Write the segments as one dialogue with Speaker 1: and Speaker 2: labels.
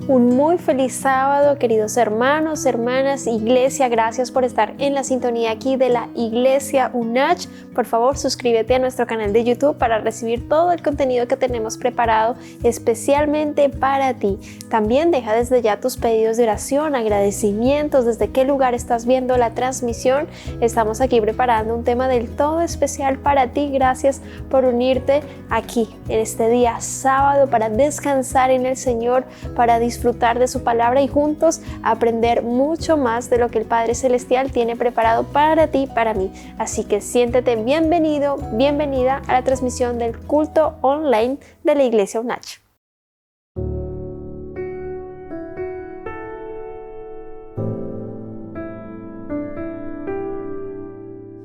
Speaker 1: Un muy feliz sábado, queridos hermanos, hermanas, iglesia. Gracias por estar en la sintonía aquí de la Iglesia UNACH. Por favor, suscríbete a nuestro canal de YouTube para recibir todo el contenido que tenemos preparado especialmente para ti. También deja desde ya tus pedidos de oración, agradecimientos, desde qué lugar estás viendo la transmisión. Estamos aquí preparando un tema del todo especial para ti. Gracias por unirte aquí en este día sábado para descansar en el Señor, para disfrutar de su palabra y juntos aprender mucho más de lo que el Padre Celestial tiene preparado para ti y para mí. Así que siéntete bienvenido, bienvenida a la transmisión del culto online de la Iglesia UNACH.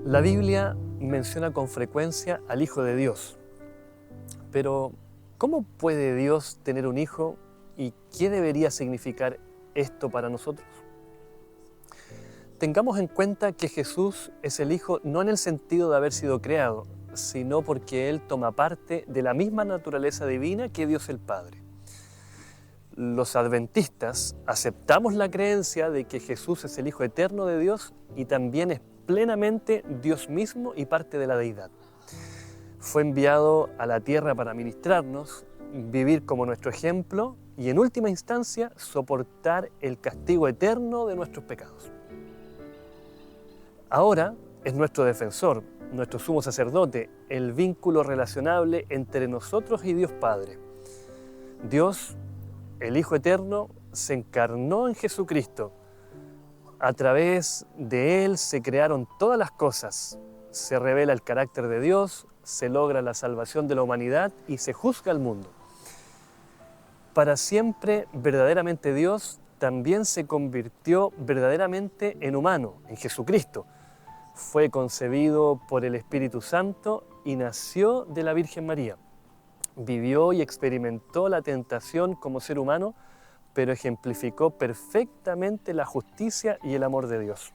Speaker 2: La Biblia menciona con frecuencia al Hijo de Dios. Pero, ¿cómo puede Dios tener un hijo y qué debería significar esto para nosotros? Tengamos en cuenta que Jesús es el Hijo no en el sentido de haber sido creado, sino porque Él toma parte de la misma naturaleza divina que Dios el Padre. Los adventistas aceptamos la creencia de que Jesús es el Hijo eterno de Dios y también es plenamente Dios mismo y parte de la deidad. Fue enviado a la tierra para ministrarnos, vivir como nuestro ejemplo y en última instancia soportar el castigo eterno de nuestros pecados. Ahora es nuestro defensor, nuestro sumo sacerdote, el vínculo relacionable entre nosotros y Dios Padre. Dios, el Hijo Eterno, se encarnó en Jesucristo. A través de Él se crearon todas las cosas, se revela el carácter de Dios, se logra la salvación de la humanidad y se juzga al mundo. Para siempre, verdaderamente Dios también se convirtió verdaderamente en humano, en Jesucristo. Fue concebido por el Espíritu Santo y nació de la Virgen María. Vivió y experimentó la tentación como ser humano, pero ejemplificó perfectamente la justicia y el amor de Dios.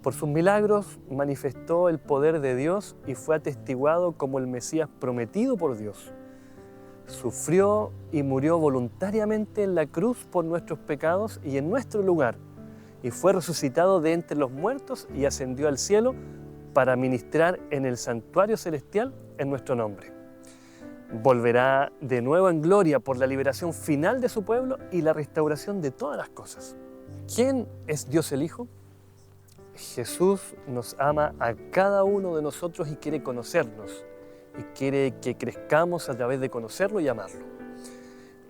Speaker 2: Por sus milagros manifestó el poder de Dios y fue atestiguado como el Mesías prometido por Dios. Sufrió y murió voluntariamente en la cruz por nuestros pecados y en nuestro lugar, y fue resucitado de entre los muertos y ascendió al cielo para ministrar en el santuario celestial en nuestro nombre. Volverá de nuevo en gloria por la liberación final de su pueblo y la restauración de todas las cosas. ¿Quién es Dios el Hijo? Jesús nos ama a cada uno de nosotros y quiere conocernos. Y quiere que crezcamos a través de conocerlo y amarlo.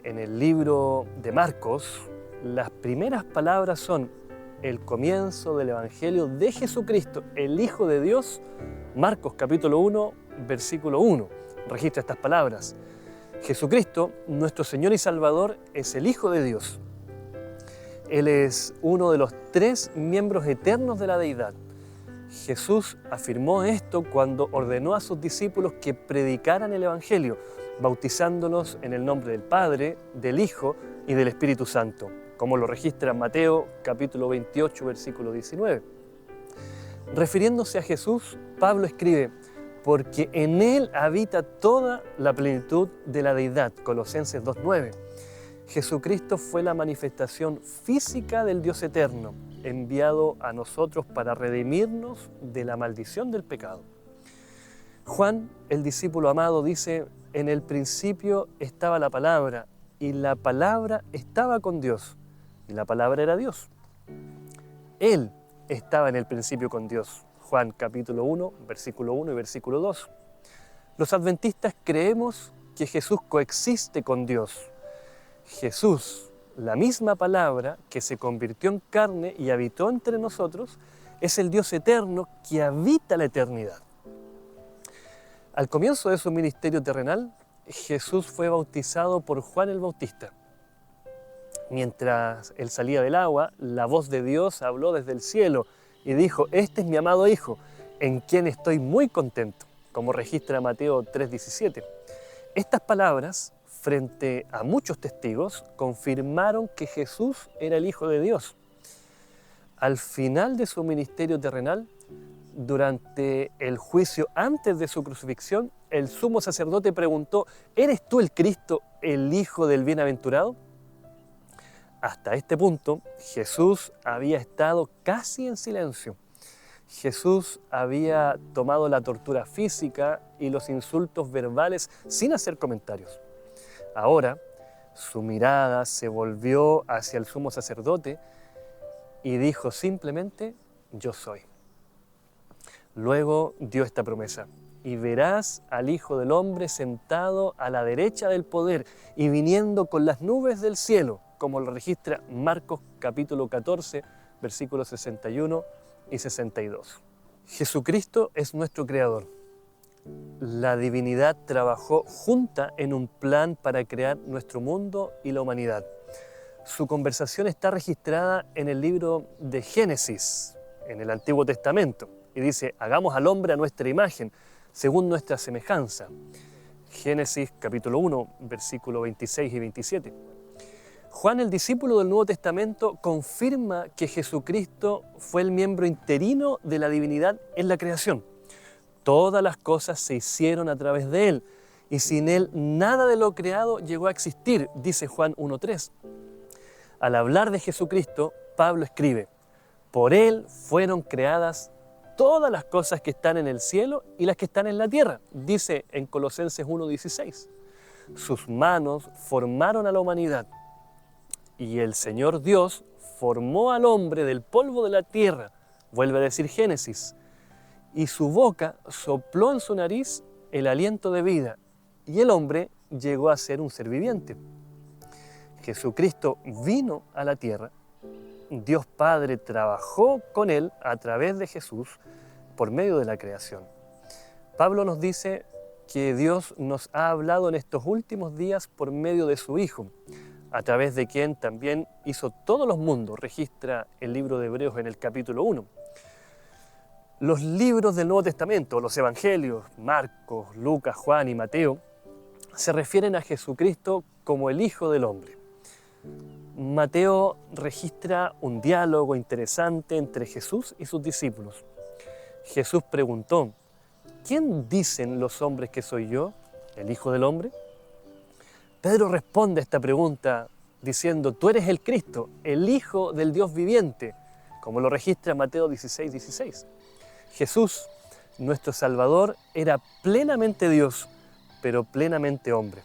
Speaker 2: En el libro de Marcos, las primeras palabras son el comienzo del Evangelio de Jesucristo, el Hijo de Dios. Marcos capítulo 1, versículo 1, registra estas palabras. Jesucristo, nuestro Señor y Salvador, es el Hijo de Dios. Él es uno de los 3 miembros eternos de la deidad. Jesús afirmó esto cuando ordenó a sus discípulos que predicaran el Evangelio, bautizándolos en el nombre del Padre, del Hijo y del Espíritu Santo, como lo registra Mateo capítulo 28, versículo 19. Refiriéndose a Jesús, Pablo escribe, porque en Él habita toda la plenitud de la deidad, Colosenses 2:9. Jesucristo fue la manifestación física del Dios eterno, enviado a nosotros para redimirnos de la maldición del pecado. Juan, el discípulo amado, dice, en el principio estaba la palabra, y la palabra estaba con Dios, y la palabra era Dios. Él estaba en el principio con Dios. Juan capítulo 1, versículo 1 y versículo 2. Los adventistas creemos que Jesús coexiste con Dios. Jesús, la misma palabra que se convirtió en carne y habitó entre nosotros, es el Dios eterno que habita la eternidad. Al comienzo de su ministerio terrenal, Jesús fue bautizado por Juan el Bautista. Mientras él salía del agua, la voz de Dios habló desde el cielo y dijo, este es mi amado Hijo, en quien estoy muy contento, como registra Mateo 3:17. Estas palabras, frente a muchos testigos, confirmaron que Jesús era el Hijo de Dios. Al final de su ministerio terrenal, durante el juicio antes de su crucifixión, el sumo sacerdote preguntó, ¿eres tú el Cristo, el Hijo del Bienaventurado? Hasta este punto, Jesús había estado casi en silencio. Jesús había tomado la tortura física y los insultos verbales sin hacer comentarios. Ahora, su mirada se volvió hacia el sumo sacerdote y dijo simplemente: yo soy. Luego dio esta promesa: y verás al Hijo del Hombre sentado a la derecha del poder y viniendo con las nubes del cielo, como lo registra Marcos capítulo 14, versículos 61 y 62. Jesucristo es nuestro Creador. La divinidad trabajó junta en un plan para crear nuestro mundo y la humanidad. Su conversación está registrada en el libro de Génesis, en el Antiguo Testamento, y dice: hagamos al hombre a nuestra imagen, según nuestra semejanza. Génesis capítulo 1, versículos 26 y 27. Juan, el discípulo del Nuevo Testamento, confirma que Jesucristo fue el miembro interino de la divinidad en la creación. Todas las cosas se hicieron a través de Él, y sin Él nada de lo creado llegó a existir, dice Juan 1:3. Al hablar de Jesucristo, Pablo escribe: por Él fueron creadas todas las cosas que están en el cielo y las que están en la tierra, dice en Colosenses 1:16. Sus manos formaron a la humanidad, y el Señor Dios formó al hombre del polvo de la tierra, vuelve a decir Génesis, y su boca sopló en su nariz el aliento de vida, y el hombre llegó a ser un ser viviente. Jesucristo vino a la tierra, Dios Padre trabajó con Él a través de Jesús por medio de la creación. Pablo nos dice que Dios nos ha hablado en estos últimos días por medio de su Hijo, a través de quien también hizo todos los mundos, registra el libro de Hebreos en el capítulo 1. Los libros del Nuevo Testamento, los Evangelios, Marcos, Lucas, Juan y Mateo, se refieren a Jesucristo como el Hijo del Hombre. Mateo registra un diálogo interesante entre Jesús y sus discípulos. Jesús preguntó: ¿quién dicen los hombres que soy yo, el Hijo del Hombre? Pedro responde a esta pregunta diciendo: tú eres el Cristo, el Hijo del Dios viviente, como lo registra Mateo 16:16. Jesús, nuestro Salvador, era plenamente Dios, pero plenamente hombre.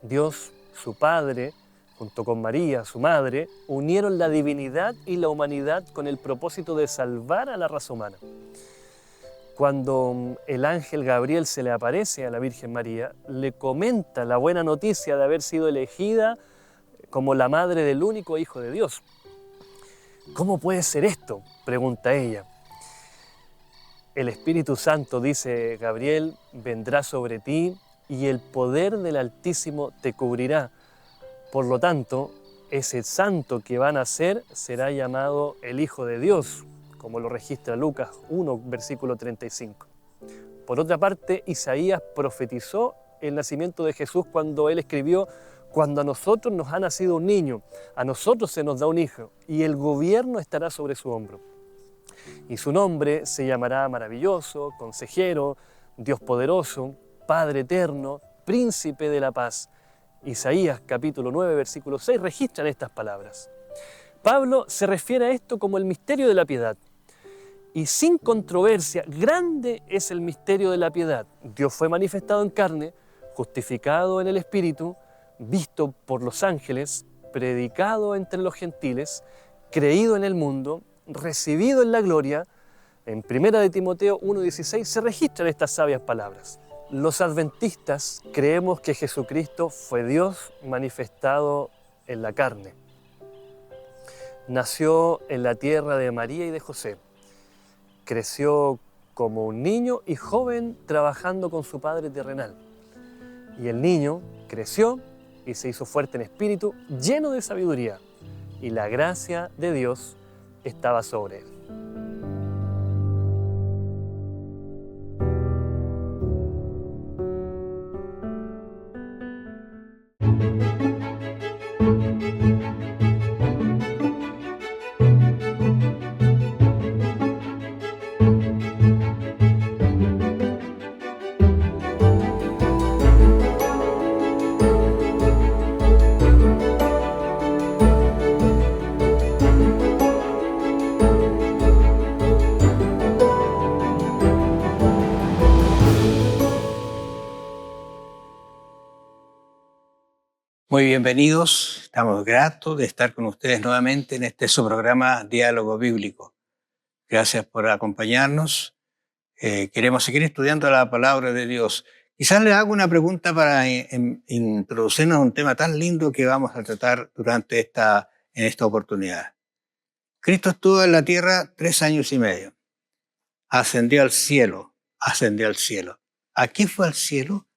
Speaker 2: Dios, su Padre, junto con María, su madre, unieron la divinidad y la humanidad con el propósito de salvar a la raza humana. Cuando el ángel Gabriel se le aparece a la Virgen María, le comenta la buena noticia de haber sido elegida como la madre del único Hijo de Dios. ¿Cómo puede ser esto?, pregunta ella. El Espíritu Santo, dice Gabriel, vendrá sobre ti y el poder del Altísimo te cubrirá. Por lo tanto, ese santo que va a nacer será llamado el Hijo de Dios, como lo registra Lucas 1, versículo 35. Por otra parte, Isaías profetizó el nacimiento de Jesús cuando él escribió: cuando a nosotros nos ha nacido un niño, a nosotros se nos da un hijo, y el gobierno estará sobre su hombro. Y su nombre se llamará Maravilloso, Consejero, Dios Poderoso, Padre Eterno, Príncipe de la Paz. Isaías capítulo 9, versículo 6 registran estas palabras. Pablo se refiere a esto como el misterio de la piedad. Y sin controversia, grande es el misterio de la piedad. Dios fue manifestado en carne, justificado en el Espíritu, visto por los ángeles, predicado entre los gentiles, creído en el mundo, recibido en la gloria. En 1 de Timoteo 1:16 se registran estas sabias palabras. Los adventistas creemos que Jesucristo fue Dios manifestado en la carne. Nació en la tierra de María y de José. Creció como un niño y joven trabajando con su padre terrenal. Y el niño creció y se hizo fuerte en espíritu, lleno de sabiduría. Y la gracia de Dios estaba sobre él.
Speaker 3: Muy bienvenidos, estamos gratos de estar con ustedes nuevamente en este su programa Diálogo Bíblico. Gracias por acompañarnos. Queremos seguir estudiando la palabra de Dios. Quizás le hago una pregunta para introducirnos a un tema tan lindo que vamos a tratar durante en esta oportunidad. Cristo estuvo en la tierra 3 años y medio. Ascendió al cielo. ¿A qué fue al cielo?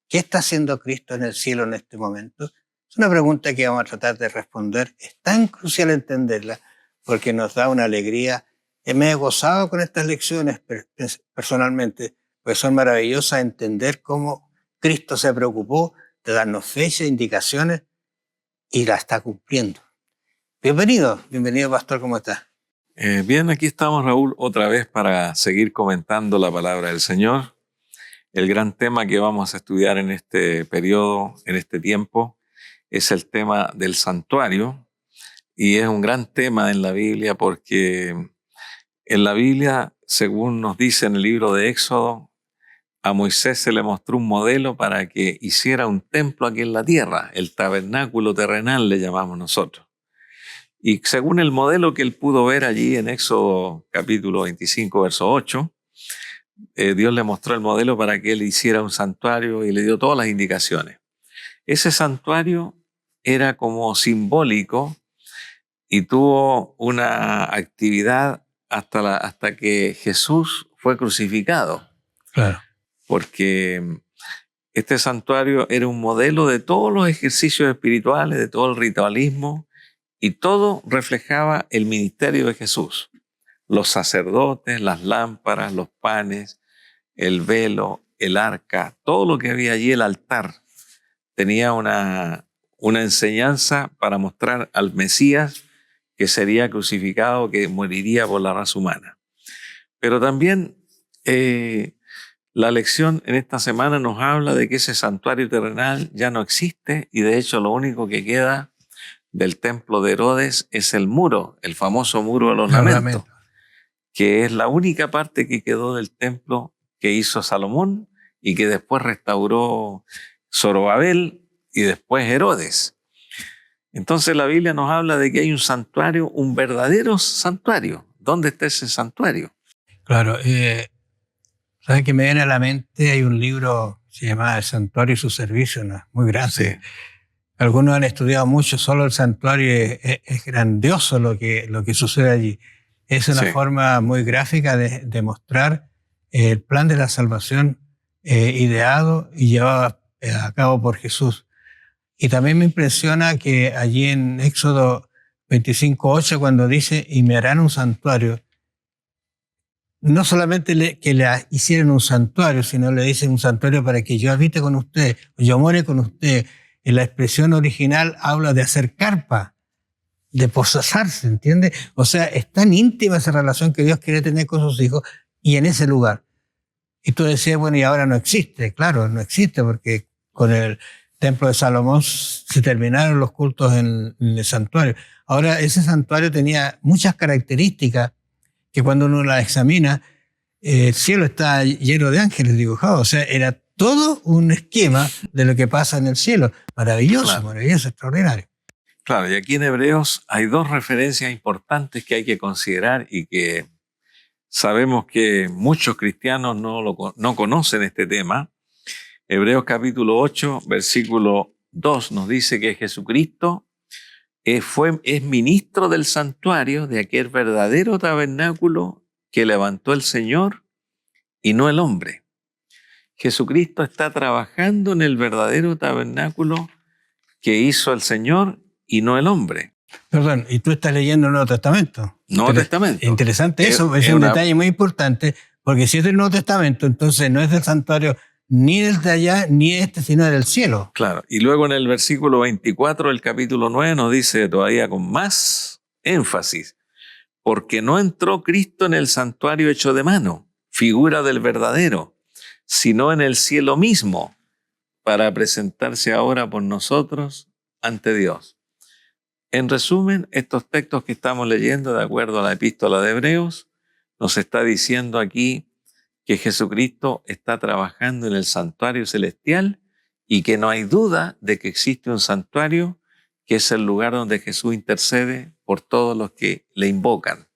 Speaker 3: ¿Qué está haciendo Cristo en el cielo en este momento? Es una pregunta que vamos a tratar de responder. Es tan crucial entenderla porque nos da una alegría. Me he gozado con estas lecciones personalmente, porque son maravillosas entender cómo Cristo se preocupó de darnos fechas, indicaciones y la está cumpliendo. Bienvenido, pastor, ¿cómo está?
Speaker 4: Bien, aquí estamos, Raúl, otra vez para seguir comentando la palabra del Señor. El gran tema que vamos a estudiar en este periodo, en este tiempo, es el tema del santuario, y es un gran tema en la Biblia porque en la Biblia, según nos dice en el libro de Éxodo, a Moisés se le mostró un modelo para que hiciera un templo aquí en la tierra, el tabernáculo terrenal le llamamos nosotros. Y según el modelo que él pudo ver allí en Éxodo capítulo 25, verso 8, Dios le mostró el modelo para que él hiciera un santuario y le dio todas las indicaciones. Ese santuario era como simbólico y tuvo una actividad hasta que Jesús fue crucificado.
Speaker 3: Claro.
Speaker 4: Porque este santuario era un modelo de todos los ejercicios espirituales, de todo el ritualismo, y todo reflejaba el ministerio de Jesús. Los sacerdotes, las lámparas, los panes, el velo, el arca, todo lo que había allí, el altar, tenía una enseñanza para mostrar al Mesías que sería crucificado, que moriría por la raza humana. Pero también la lección en esta semana nos habla de que ese santuario terrenal ya no existe, y de hecho lo único que queda del templo de Herodes es el muro, el famoso muro de los lamentos, que es la única parte que quedó del templo que hizo Salomón y que después restauró Zorobabel y después Herodes. Entonces la Biblia nos habla de que hay un santuario, un verdadero santuario. ¿Dónde está ese santuario?
Speaker 3: Claro, ¿sabes qué me viene a la mente? Hay un libro que se llama El santuario y su servicio, ¿no? Muy grande.
Speaker 4: Sí.
Speaker 3: Algunos han estudiado mucho, solo el santuario es grandioso lo que sucede allí. Es una forma muy gráfica de mostrar el plan de la salvación ideado y llevado a cabo por Jesús. Y también me impresiona que allí en Éxodo 25:8, cuando dice, y me harán un santuario, no solamente que le hicieran un santuario, sino le dicen un santuario para que yo habite con usted, yo more con usted. En la expresión original habla de hacer carpa, de posarse, ¿entiende? O sea, es tan íntima esa relación que Dios quiere tener con sus hijos y en ese lugar. Y tú decías, bueno, y ahora no existe. Claro, no existe porque con el templo de Salomón se terminaron los cultos en el santuario. Ahora, ese santuario tenía muchas características que cuando uno las examina, el cielo está lleno de ángeles dibujados. O sea, era todo un esquema de lo que pasa en el cielo. Maravilloso, claro. Maravilloso, extraordinario.
Speaker 4: Claro, y aquí en Hebreos hay dos referencias importantes que hay que considerar y que sabemos que muchos cristianos no conocen este tema. Hebreos capítulo 8, versículo 2 nos dice que Jesucristo es ministro del santuario, de aquel verdadero tabernáculo que levantó el Señor y no el hombre. Jesucristo está trabajando en el verdadero tabernáculo que hizo el Señor y no el hombre.
Speaker 3: Perdón, ¿y tú estás leyendo el Nuevo Testamento?
Speaker 4: Nuevo Testamento.
Speaker 3: Interesante eso, es un detalle muy importante, porque si es del Nuevo Testamento, entonces no es del santuario ni del de allá, ni sino del cielo.
Speaker 4: Claro, y luego en el versículo 24 del capítulo 9 nos dice todavía con más énfasis, porque no entró Cristo en el santuario hecho de mano, figura del verdadero, sino en el cielo mismo, para presentarse ahora por nosotros ante Dios. En resumen, estos textos que estamos leyendo, de acuerdo a la epístola de Hebreos, nos está diciendo aquí que Jesucristo está trabajando en el santuario celestial y que no hay duda de que existe un santuario que es el lugar donde Jesús intercede por todos los que le invocan.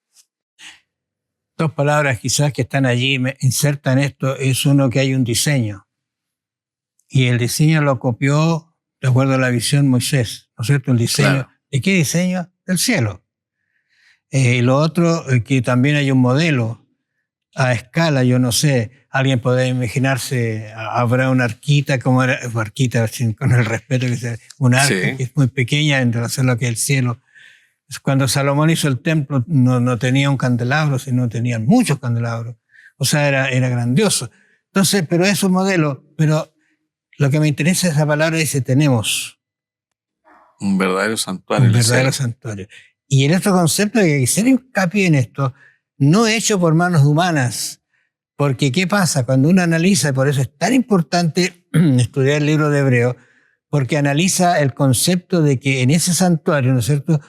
Speaker 3: Dos palabras quizás que están allí, me insertan esto, es uno que hay un diseño. Y el diseño lo copió, de acuerdo a la visión, Moisés, ¿no es cierto? El diseño.
Speaker 4: Claro.
Speaker 3: ¿De qué diseño? Del cielo. Y lo otro, que también hay un modelo a escala, yo no sé, alguien puede imaginarse, habrá una arquita, como era, arquita, con el respeto que se, una arca que es muy pequeña en relación a lo que es el cielo. Cuando Salomón hizo el templo no tenía un candelabro, sino tenían muchos candelabros. O sea, era grandioso. Entonces, pero es un modelo, pero lo que me interesa es esa palabra, dice, tenemos
Speaker 4: un verdadero santuario.
Speaker 3: Un verdadero santuario. Y en otro concepto hay que hacer hincapié en esto, no hecho por manos humanas. Porque ¿qué pasa? Cuando uno analiza, y por eso es tan importante estudiar el libro de Hebreo, porque analiza el concepto de que en ese santuario, ¿no es cierto?,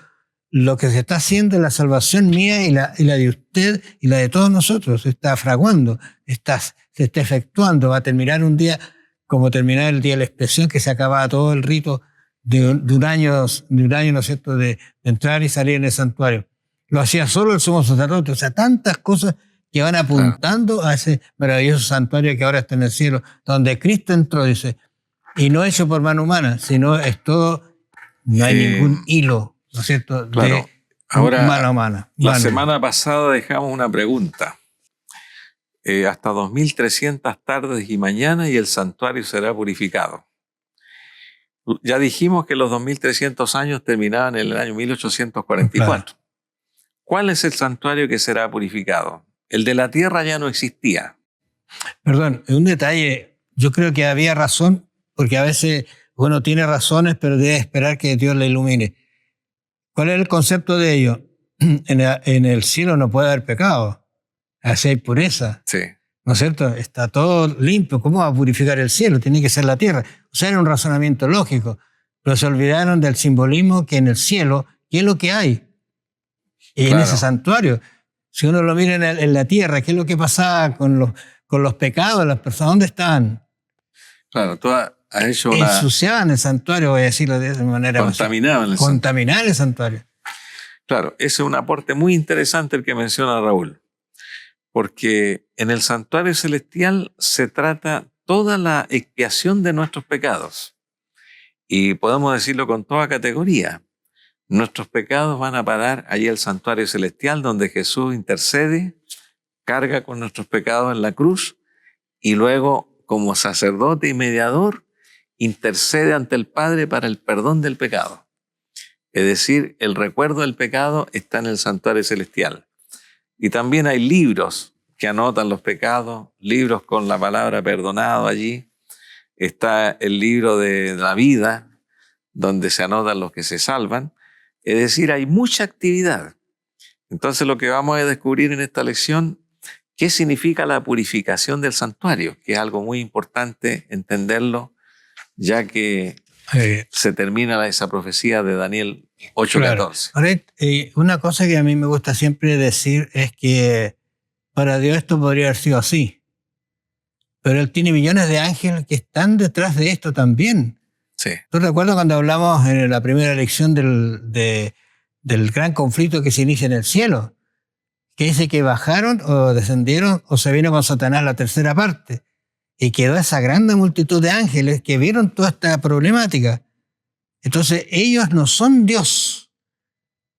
Speaker 3: lo que se está haciendo es la salvación mía y la de usted y la de todos nosotros. Se está fraguando, se está efectuando. Va a terminar un día como terminar el día de la expresión, que se acababa todo el rito de un año, ¿no es cierto?, de entrar y salir en el santuario. Lo hacía solo el sumo sacerdote. O sea, tantas cosas que van apuntando a ese maravilloso santuario que ahora está en el cielo, donde Cristo entró, dice, y no hecho por mano humana, sino es todo, no hay ningún hilo, ¿no es cierto?
Speaker 4: Claro. Ahora,
Speaker 3: mano humana.
Speaker 4: La semana pasada dejamos una pregunta. Hasta 2300 tardes y mañanas y el santuario será purificado. Ya dijimos que los 2300 años terminaban en el año 1844. Claro. ¿Cuál es el santuario que será purificado? El de la tierra ya no existía.
Speaker 3: Perdón, un detalle. Yo creo que había razón, porque a veces uno tiene razones, pero debe esperar que Dios le ilumine. ¿Cuál es el concepto de ello? En el cielo no puede haber pecado. Así hay pureza.
Speaker 4: Sí.
Speaker 3: ¿No es cierto? Está todo limpio. ¿Cómo va a purificar el cielo? Tiene que ser la tierra. O sea, era un razonamiento lógico. Pero se olvidaron del simbolismo que en el cielo, ¿qué es lo que hay? Y en ese santuario. Si uno lo mira en la tierra, ¿qué es lo que pasaba con los pecados de las personas? ¿Dónde estaban?
Speaker 4: Claro, tú has hecho
Speaker 3: ensuciaban el santuario, voy a decirlo de esa manera. Contaminaban el santuario.
Speaker 4: Claro, ese es un aporte muy interesante el que menciona Raúl. Porque en el santuario celestial se trata toda la expiación de nuestros pecados. Y podemos decirlo con toda categoría. Nuestros pecados van a parar allí al santuario celestial donde Jesús intercede, carga con nuestros pecados en la cruz y luego, como sacerdote y mediador, intercede ante el Padre para el perdón del pecado. Es decir, el recuerdo del pecado está en el santuario celestial. Y también hay libros que anotan los pecados, libros con la palabra perdonado allí. Está el libro de la vida, donde se anotan los que se salvan. Es decir, hay mucha actividad. Entonces lo que vamos a descubrir en esta lección, ¿qué significa la purificación del santuario? Que es algo muy importante entenderlo, ya que se termina esa profecía de Daniel 8:14.
Speaker 3: Claro. Ahora, una cosa que a mí me gusta siempre decir es que para Dios esto podría haber sido así. Pero Él tiene millones de ángeles que están detrás de esto también.
Speaker 4: Sí.
Speaker 3: ¿Tú recuerdas cuando hablamos en la primera lección del gran conflicto que se inicia en el cielo? Que dice que bajaron o descendieron o se vino con Satanás la tercera parte. Y quedó esa gran multitud de ángeles que vieron toda esta problemática. Entonces ellos no son Dios.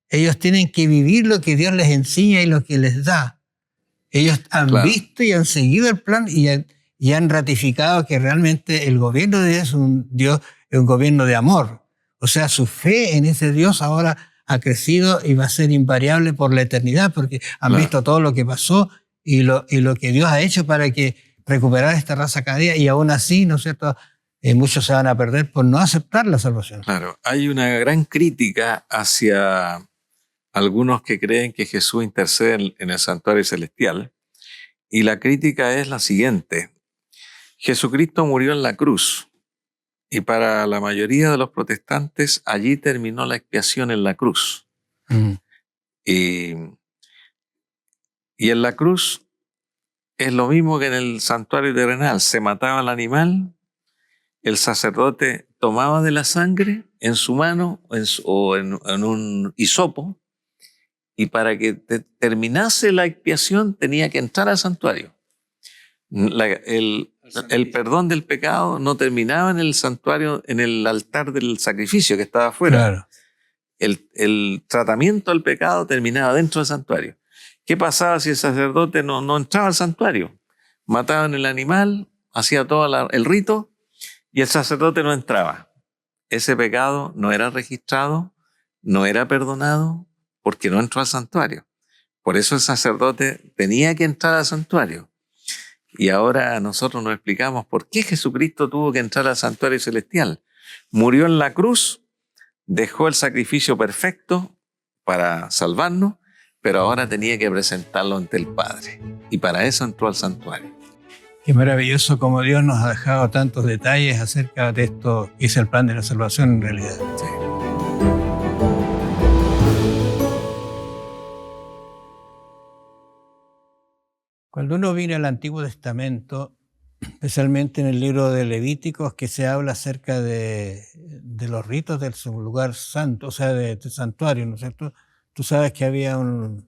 Speaker 3: Ellos tienen que vivir lo que Dios les enseña y lo que les da. Ellos han visto y han seguido el plan y han ratificado que realmente el gobierno de Dios es un gobierno de amor. O sea, su fe en ese Dios ahora ha crecido y va a ser invariable por la eternidad, porque han visto todo lo que pasó y lo que Dios ha hecho para que recuperar esta raza cada día, y aún así, ¿no es cierto?, muchos se van a perder por no aceptar la salvación.
Speaker 4: Claro, hay una gran crítica hacia algunos que creen que Jesús intercede en el santuario celestial, y la crítica es la siguiente. Jesucristo murió en la cruz, y para la mayoría de los protestantes allí terminó la expiación en la cruz. Y en la cruz es lo mismo que en el santuario terrenal. Se mataba al animal el sacerdote tomaba de la sangre en su mano o en un hisopo, y para que terminase la expiación tenía que entrar al santuario. El perdón del pecado no terminaba en el santuario, en el altar del sacrificio que estaba afuera.
Speaker 3: Claro.
Speaker 4: El tratamiento del pecado terminaba dentro del santuario. ¿Qué pasaba si el sacerdote no entraba al santuario? Mataban el animal, hacía todo el rito y el sacerdote no entraba. Ese pecado no era registrado, no era perdonado porque no entró al santuario. Por eso el sacerdote tenía que entrar al santuario. Y ahora nosotros nos explicamos por qué Jesucristo tuvo que entrar al santuario celestial. Murió en la cruz, dejó el sacrificio perfecto para salvarnos, pero ahora tenía que presentarlo ante el Padre. Y para eso entró al santuario.
Speaker 3: Qué maravilloso como Dios nos ha dejado tantos detalles acerca de esto que es el plan de la salvación en realidad.
Speaker 4: Sí.
Speaker 3: Cuando uno viene al Antiguo Testamento, especialmente en el libro de Levíticos, que se habla acerca de los ritos del lugar santo, o sea, del santuario, ¿no es cierto? Tú sabes que había un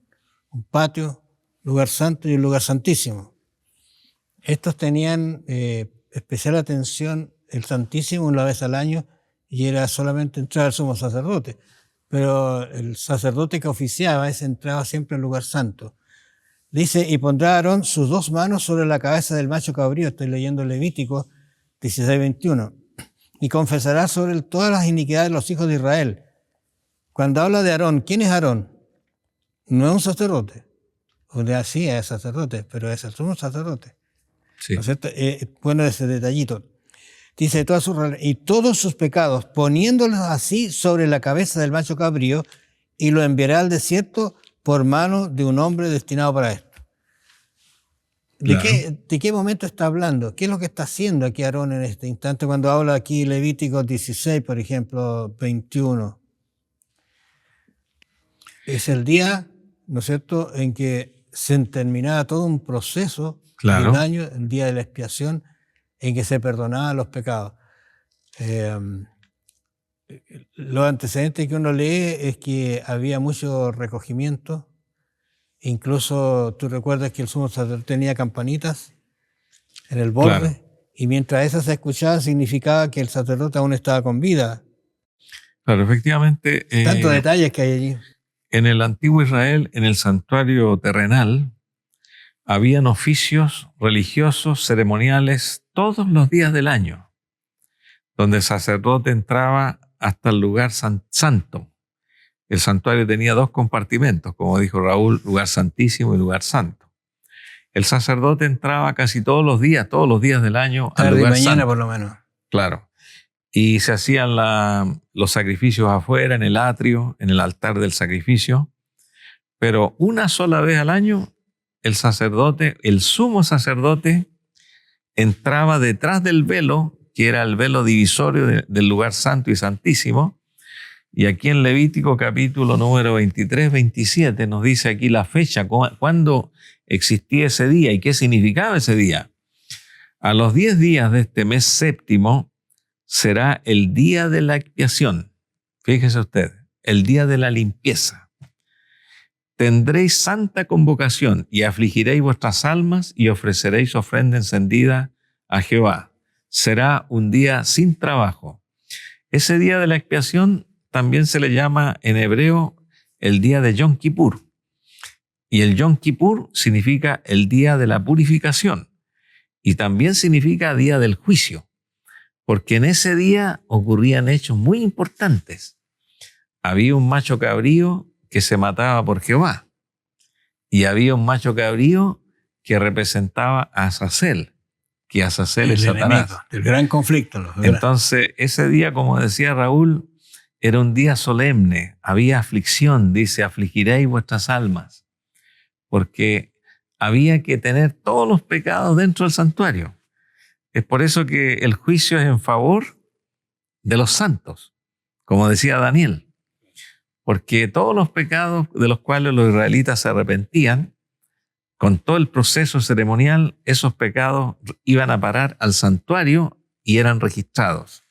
Speaker 3: patio, lugar santo y un lugar santísimo. Estos tenían especial atención, el santísimo una vez al año, y era solamente entrar al sumo sacerdote. Pero el sacerdote que oficiaba, ese entraba siempre al lugar santo. Dice, y pondrá Aarón sus 2 manos sobre la cabeza del macho cabrío, estoy leyendo Levítico 16:21, y confesará sobre él todas las iniquidades de los hijos de Israel. Cuando habla de Aarón, ¿quién es Aarón? No es un sacerdote. O sea, sí es sacerdote, pero es el sumo sacerdote.
Speaker 4: Sí.
Speaker 3: ¿No es cierto? Bueno, ese detallito. Dice, y todos sus pecados, poniéndolos así sobre la cabeza del macho cabrío, y lo enviará al desierto por mano de un hombre destinado para esto.
Speaker 4: Claro.
Speaker 3: ¿De qué momento está hablando? ¿Qué es lo que está haciendo aquí Aarón en este instante cuando habla aquí Levítico 16, por ejemplo, 21? Es el día, ¿no es cierto?, en que se terminaba todo un proceso de un año, el día de la expiación, en que se perdonaban los pecados. Los antecedentes que uno lee es que había mucho recogimiento. Incluso tú recuerdas que el sumo sacerdote tenía campanitas en el borde, claro, y mientras esas se escuchaban significaba que el sacerdote aún estaba con vida.
Speaker 4: Claro, efectivamente.
Speaker 3: Tantos detalles que hay allí.
Speaker 4: En el antiguo Israel, en el santuario terrenal, habían oficios religiosos, ceremoniales, todos los días del año, donde el sacerdote entraba hasta el lugar santo. El santuario tenía 2 compartimentos, como dijo Raúl, lugar santísimo y lugar santo. El sacerdote entraba casi todos los días del año al lugar
Speaker 3: mañana
Speaker 4: santo.
Speaker 3: Por lo menos.
Speaker 4: Claro. Y se hacían los sacrificios afuera, en el atrio, en el altar del sacrificio. Pero una sola vez al año, el sacerdote, el sumo sacerdote, entraba detrás del velo, que era el velo divisorio del lugar santo y santísimo. Y aquí en Levítico capítulo número 23-27 nos dice aquí la fecha, cuándo existía ese día y qué significaba ese día. A los 10 días de este mes séptimo será el día de la expiación. Fíjese usted, el día de la limpieza. Tendréis santa convocación y afligiréis vuestras almas y ofreceréis ofrenda encendida a Jehová. Será un día sin trabajo. Ese día de la expiación también se le llama en hebreo el día de Yom Kippur. Y el Yom Kippur significa el día de la purificación. Y también significa día del juicio. Porque en ese día ocurrían hechos muy importantes. Había un macho cabrío que se mataba por Jehová. Y había un macho cabrío que representaba a Azazel. Que Azazel es Satanás.
Speaker 3: Enemigo, del gran conflicto.
Speaker 4: Entonces, ese día, como decía Raúl, era un día solemne, había aflicción, dice, afligiréis vuestras almas, porque había que tener todos los pecados dentro del santuario. Es por eso que el juicio es en favor de los santos, como decía Daniel, porque todos los pecados de los cuales los israelitas se arrepentían, con todo el proceso ceremonial, esos pecados iban a parar al santuario y eran registrados.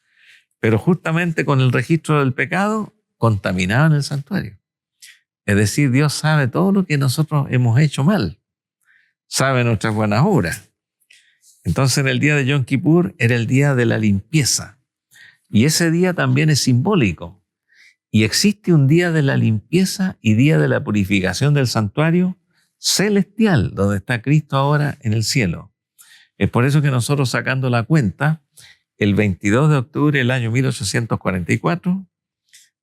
Speaker 4: Pero justamente con el registro del pecado contaminaban el santuario. Es decir, Dios sabe todo lo que nosotros hemos hecho mal. Sabe nuestras buenas obras. Entonces, en el día de Yom Kippur era el día de la limpieza. Y ese día también es simbólico. Y existe un día de la limpieza y día de la purificación del santuario celestial, donde está Cristo ahora en el cielo. Es por eso que nosotros, sacando la cuenta, el 22 de octubre del año 1844,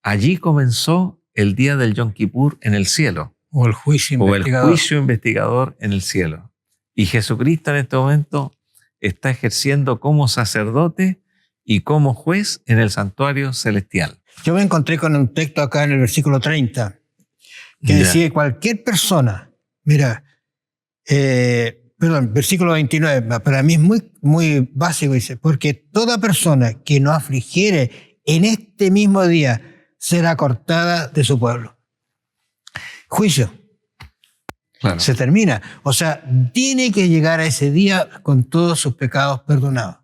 Speaker 4: allí comenzó el día del Yom Kippur en el cielo.
Speaker 3: O el juicio investigador.
Speaker 4: O el juicio investigador en el cielo. Y Jesucristo en este momento está ejerciendo como sacerdote y como juez en el santuario celestial.
Speaker 3: Yo me encontré con un texto acá en el versículo 30 que decía que cualquier persona, versículo 29, para mí es muy básico, dice, porque toda persona que no afligiere en este mismo día será cortada de su pueblo. Juicio.
Speaker 4: Claro.
Speaker 3: Se termina. O sea, tiene que llegar a ese día con todos sus pecados perdonados.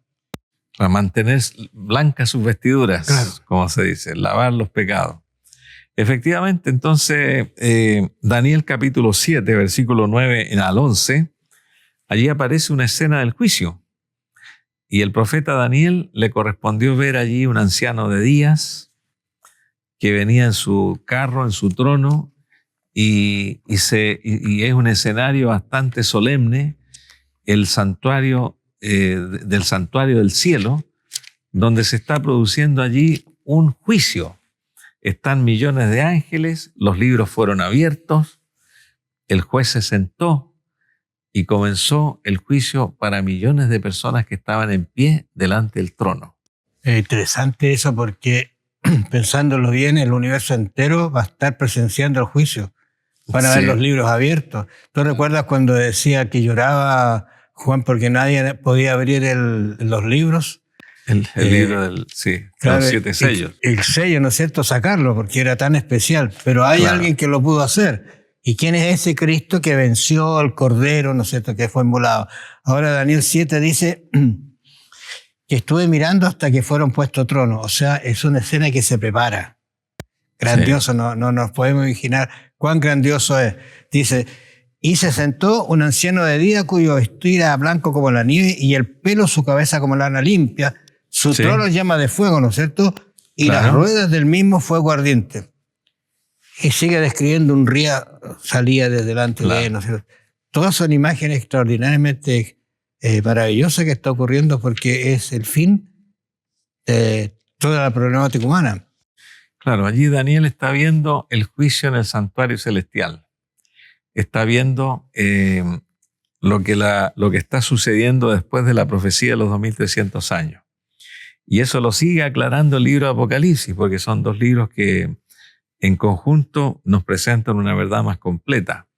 Speaker 4: Para mantener blancas sus vestiduras,
Speaker 3: claro,
Speaker 4: como se dice, lavar los pecados. Efectivamente, entonces, Daniel capítulo 7, versículo 9 al 11, allí aparece una escena del juicio. Y el profeta Daniel le correspondió ver allí un anciano de días que venía en su carro, en su trono, y es un escenario bastante solemne, el santuario del santuario del cielo, donde se está produciendo allí un juicio. Están millones de ángeles, los libros fueron abiertos, el juez se sentó y comenzó el juicio para millones de personas que estaban en pie delante del trono.
Speaker 3: Es interesante eso porque, pensándolo bien, el universo entero va a estar presenciando el juicio. Van a ver los libros abiertos. ¿Tú recuerdas cuando decía que lloraba Juan porque nadie podía abrir los libros?
Speaker 4: El libro los 7 sellos.
Speaker 3: El sello, ¿no es cierto? Sacarlo porque era tan especial. Pero hay alguien que lo pudo hacer. ¿Y quién es ese Cristo que venció al Cordero, ¿no es cierto?, que fue inmolado? Ahora Daniel 7 dice que estuve mirando hasta que fueron puestos tronos. O sea, es una escena que se prepara. Grandioso, no nos podemos imaginar cuán grandioso es. Dice, y se sentó un anciano de día cuyo vestido era blanco como la nieve y el pelo su cabeza como lana limpia. Su trono llama de fuego, ¿no es cierto? Y las ruedas del mismo fuego ardiente. Y sigue describiendo un río salía de delante de él, ¿no es cierto? Todas son imágenes extraordinariamente maravillosas que está ocurriendo porque es el fin de toda la problemática humana.
Speaker 4: Claro, allí Daniel está viendo el juicio en el santuario celestial. Está viendo lo que está sucediendo después de la profecía de los 2300 años. Y eso lo sigue aclarando el libro de Apocalipsis, porque son dos libros que en conjunto nos presentan una verdad más completa.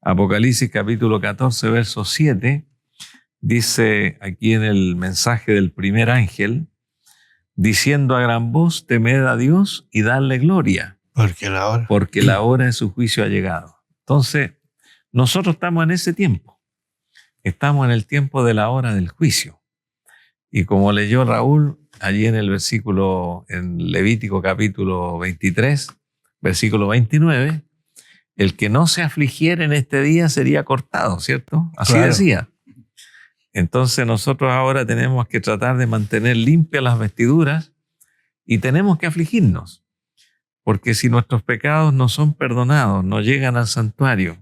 Speaker 4: Apocalipsis capítulo 14, verso 7, dice aquí en el mensaje del primer ángel, diciendo a gran voz, temed a Dios y dadle gloria, porque la hora de su juicio ha llegado. Entonces, nosotros estamos en ese tiempo. Estamos en el tiempo de la hora del juicio. Y como leyó Raúl, allí en el versículo, en Levítico capítulo 23, versículo 29, el que no se afligiera en este día sería cortado, ¿cierto? Así decía. Entonces nosotros ahora tenemos que tratar de mantener limpias las vestiduras y tenemos que afligirnos. Porque si nuestros pecados no son perdonados, no llegan al santuario,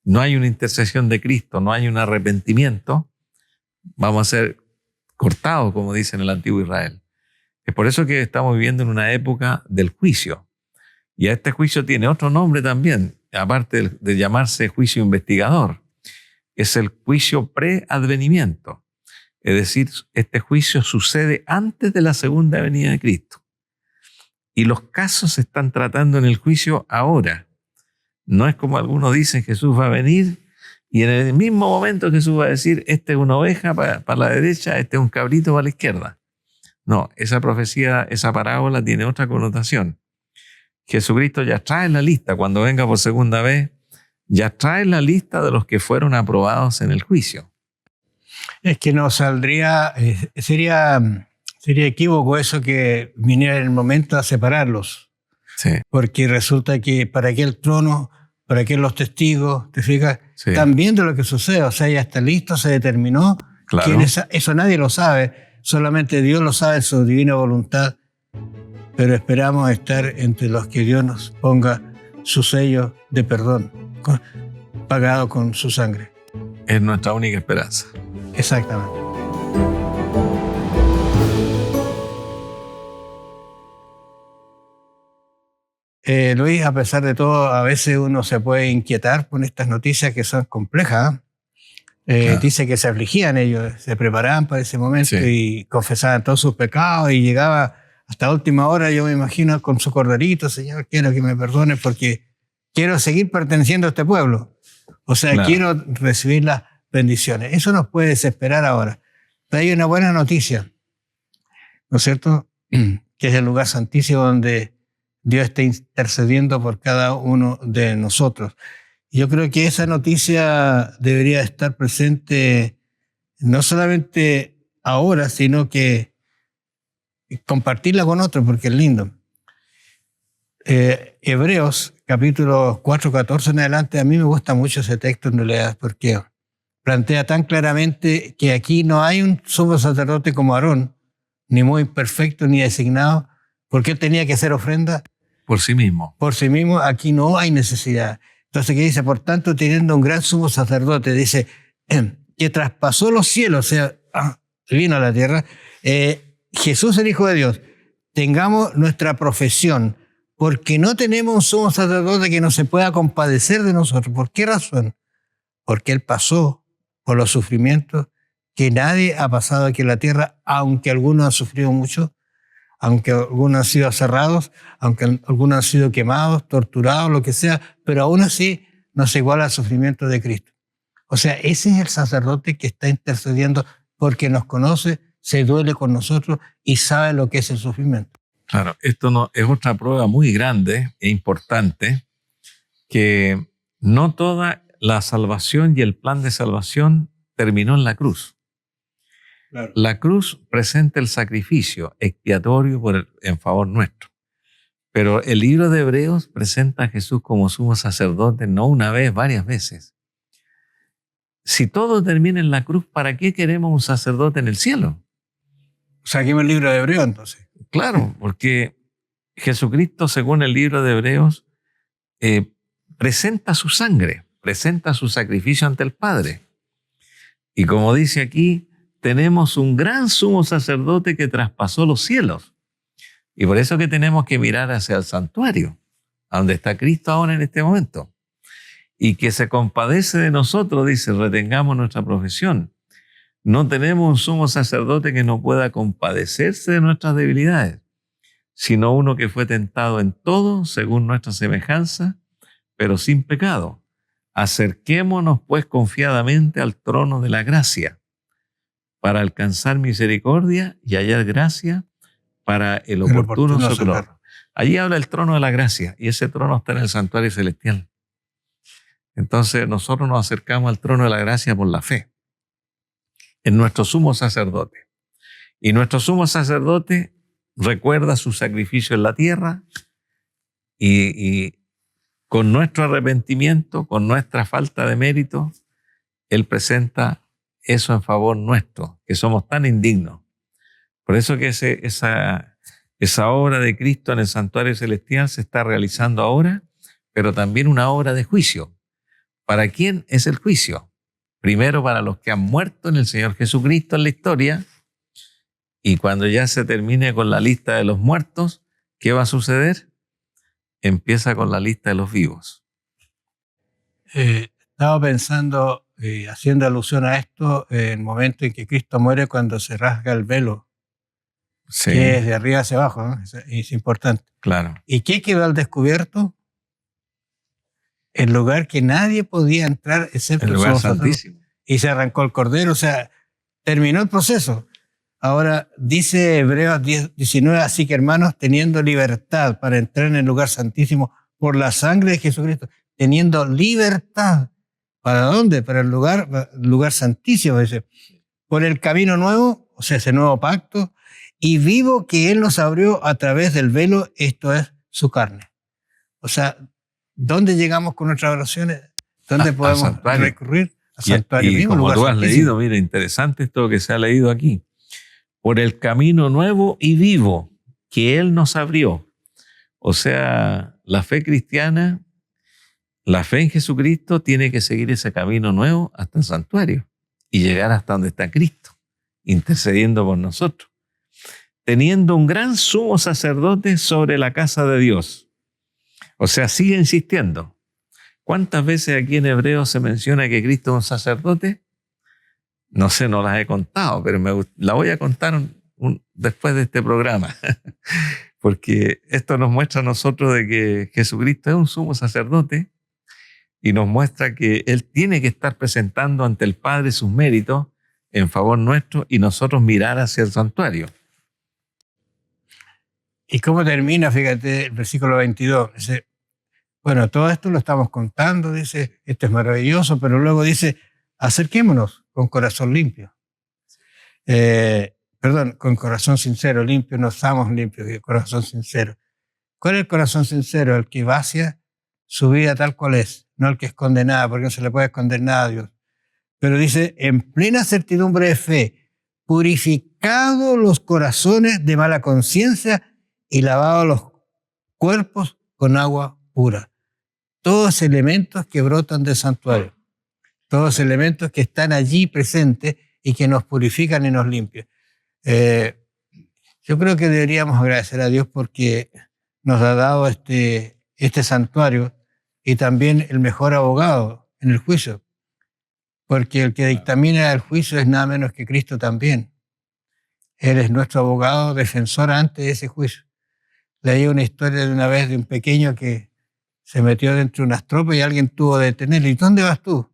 Speaker 4: no hay una intercesión de Cristo, no hay un arrepentimiento, vamos a ser cortados, como dice en el antiguo Israel. Es por eso que estamos viviendo en una época del juicio. Y a este juicio tiene otro nombre también, aparte de llamarse juicio investigador. Es el juicio preadvenimiento. Es decir, este juicio sucede antes de la segunda venida de Cristo. Y los casos se están tratando en el juicio ahora. No es como algunos dicen, Jesús va a venir y en el mismo momento Jesús va a decir, esta es una oveja para la derecha, este es un cabrito para la izquierda. No, esa profecía, esa parábola tiene otra connotación. Jesucristo ya trae la lista, cuando venga por segunda vez, ya trae la lista de los que fueron aprobados en el juicio.
Speaker 3: Es que no saldría, sería Sería equívoco eso que viniera el momento a separarlos.
Speaker 4: Sí.
Speaker 3: Porque resulta que para qué el trono, para qué los testigos, ¿te fijas?
Speaker 4: Sí.
Speaker 3: Están viendo lo que sucede, o sea, ya está listo, se determinó.
Speaker 4: Claro.
Speaker 3: Eso nadie lo sabe, solamente Dios lo sabe en su divina voluntad. Pero esperamos estar entre los que Dios nos ponga su sello de perdón, pagado con su sangre.
Speaker 4: Es nuestra única esperanza.
Speaker 3: Exactamente. Luis, a pesar de todo, a veces uno se puede inquietar con estas noticias que son complejas. Claro. Dice que se afligían ellos, se preparaban para ese momento, sí, y confesaban todos sus pecados, y llegaba hasta última hora, yo me imagino, con su corderito: Señor, quiero que me perdone porque quiero seguir perteneciendo a este pueblo. O sea, claro, quiero recibir las bendiciones. Eso nos puede desesperar ahora. Pero hay una buena noticia, ¿no es cierto? Que es el lugar santísimo donde Dios está intercediendo por cada uno de nosotros. Yo creo que esa noticia debería estar presente no solamente ahora, sino que compartirla con otros, porque es lindo. Hebreos, capítulo 4, 14 en adelante, a mí me gusta mucho ese texto en realidad, porque plantea tan claramente que aquí no hay un sumo sacerdote como Aarón, ni muy perfecto ni designado, porque él tenía que hacer ofrenda
Speaker 4: por sí mismo.
Speaker 3: Por sí mismo, aquí no hay necesidad. Entonces, ¿qué dice? Por tanto, teniendo un gran sumo sacerdote, dice, que traspasó los cielos, o sea, vino a la tierra, Jesús, el Hijo de Dios, tengamos nuestra profesión, porque no tenemos un sumo sacerdote que no se pueda compadecer de nosotros. ¿Por qué razón? Porque Él pasó por los sufrimientos que nadie ha pasado aquí en la tierra, aunque algunos han sufrido mucho, aunque algunos han sido aserrados, aunque algunos han sido quemados, torturados, lo que sea, pero aún así no se iguala al sufrimiento de Cristo. O sea, ese es el sacerdote que está intercediendo porque nos conoce, se duele con nosotros y sabe lo que es el sufrimiento.
Speaker 4: Claro, esto no, es otra prueba muy grande e importante, que no toda la salvación y el plan de salvación terminó en la cruz. Claro. La cruz presenta el sacrificio expiatorio en favor nuestro. Pero el libro de Hebreos presenta a Jesús como sumo sacerdote no una vez, varias veces. Si todo termina en la cruz, ¿para qué queremos un sacerdote en el cielo?
Speaker 3: Saquemos el libro de Hebreos entonces.
Speaker 4: Claro, porque Jesucristo, según el libro de Hebreos, presenta su sangre, presenta su sacrificio ante el Padre. Y como dice aquí, tenemos un gran sumo sacerdote que traspasó los cielos. Y por eso que tenemos que mirar hacia el santuario, a donde está Cristo ahora en este momento. Y que se compadece de nosotros, dice, retengamos nuestra profesión. No tenemos un sumo sacerdote que no pueda compadecerse de nuestras debilidades, sino uno que fue tentado en todo, según nuestra semejanza, pero sin pecado. Acerquémonos, pues, confiadamente al trono de la gracia, para alcanzar misericordia y hallar gracia para el oportuno socorro. Allí habla el trono de la gracia, y ese trono está en el santuario celestial. Entonces nosotros nos acercamos al trono de la gracia por la fe, en nuestro sumo sacerdote. Y nuestro sumo sacerdote recuerda su sacrificio en la tierra y con nuestro arrepentimiento, con nuestra falta de mérito, Él presenta eso en favor nuestro, que somos tan indignos. Por eso que esa obra de Cristo en el santuario celestial se está realizando ahora, pero también una obra de juicio. ¿Para quién es el juicio? Primero para los que han muerto en el Señor Jesucristo en la historia, y cuando ya se termine con la lista de los muertos, ¿qué va a suceder? Empieza con la lista de los vivos.
Speaker 3: Estaba pensando, haciendo alusión a esto, el momento en que Cristo muere cuando se rasga el velo, sí, que es de arriba hacia abajo, ¿no? Es importante.
Speaker 4: Claro.
Speaker 3: ¿Y qué quedó al descubierto? El lugar que nadie podía entrar excepto
Speaker 4: el lugar santísimo.
Speaker 3: Y se arrancó el cordero, o sea, terminó el proceso. Ahora dice Hebreos 10:19, así que hermanos, teniendo libertad para entrar en el lugar santísimo por la sangre de Jesucristo, teniendo libertad, ¿para dónde? Para el lugar santísimo, dice, por el camino nuevo, o sea, ese nuevo pacto, y vivo que Él nos abrió a través del velo, esto es su carne. O sea, ¿dónde llegamos con nuestras oraciones? ¿Dónde podemos recurrir? Al santuario mismo.
Speaker 4: Y como tú has
Speaker 3: santísimo.
Speaker 4: leído, mira, interesante esto que se ha leído aquí. Por el camino nuevo y vivo que Él nos abrió. O sea, la fe cristiana, la fe en Jesucristo tiene que seguir ese camino nuevo hasta el santuario y llegar hasta donde está Cristo, intercediendo por nosotros, teniendo un gran sumo sacerdote sobre la casa de Dios. O sea, sigue insistiendo. ¿Cuántas veces aquí en Hebreos se menciona que Cristo es un sacerdote? No sé, no las he contado, pero la voy a contar después de este programa. Porque esto nos muestra a nosotros de que Jesucristo es un sumo sacerdote y nos muestra que Él tiene que estar presentando ante el Padre sus méritos en favor nuestro y nosotros mirar hacia el santuario.
Speaker 3: ¿Y cómo termina? Fíjate, el versículo 22. Dice, bueno, todo esto lo estamos contando, dice, esto es maravilloso, pero luego dice, acerquémonos con corazón limpio. Con corazón sincero, limpio, no estamos limpios, corazón sincero. ¿Cuál es el corazón sincero? El que vacia su vida tal cual es, no el que esconde nada, porque no se le puede esconder nada a Dios. Pero dice, en plena certidumbre de fe, purificados los corazones de mala conciencia y lavados los cuerpos con agua pura. Todos elementos que brotan del santuario, todos elementos que están allí presentes y que nos purifican y nos limpian. Yo creo que deberíamos agradecer a Dios porque nos ha dado este santuario y también el mejor abogado en el juicio, porque el que dictamina el juicio es nada menos que Cristo también. Él es nuestro abogado defensor ante ese juicio. Leí una historia de una vez de un pequeño que se metió dentro de unas tropas y alguien tuvo que detenerle. ¿Y dónde vas tú?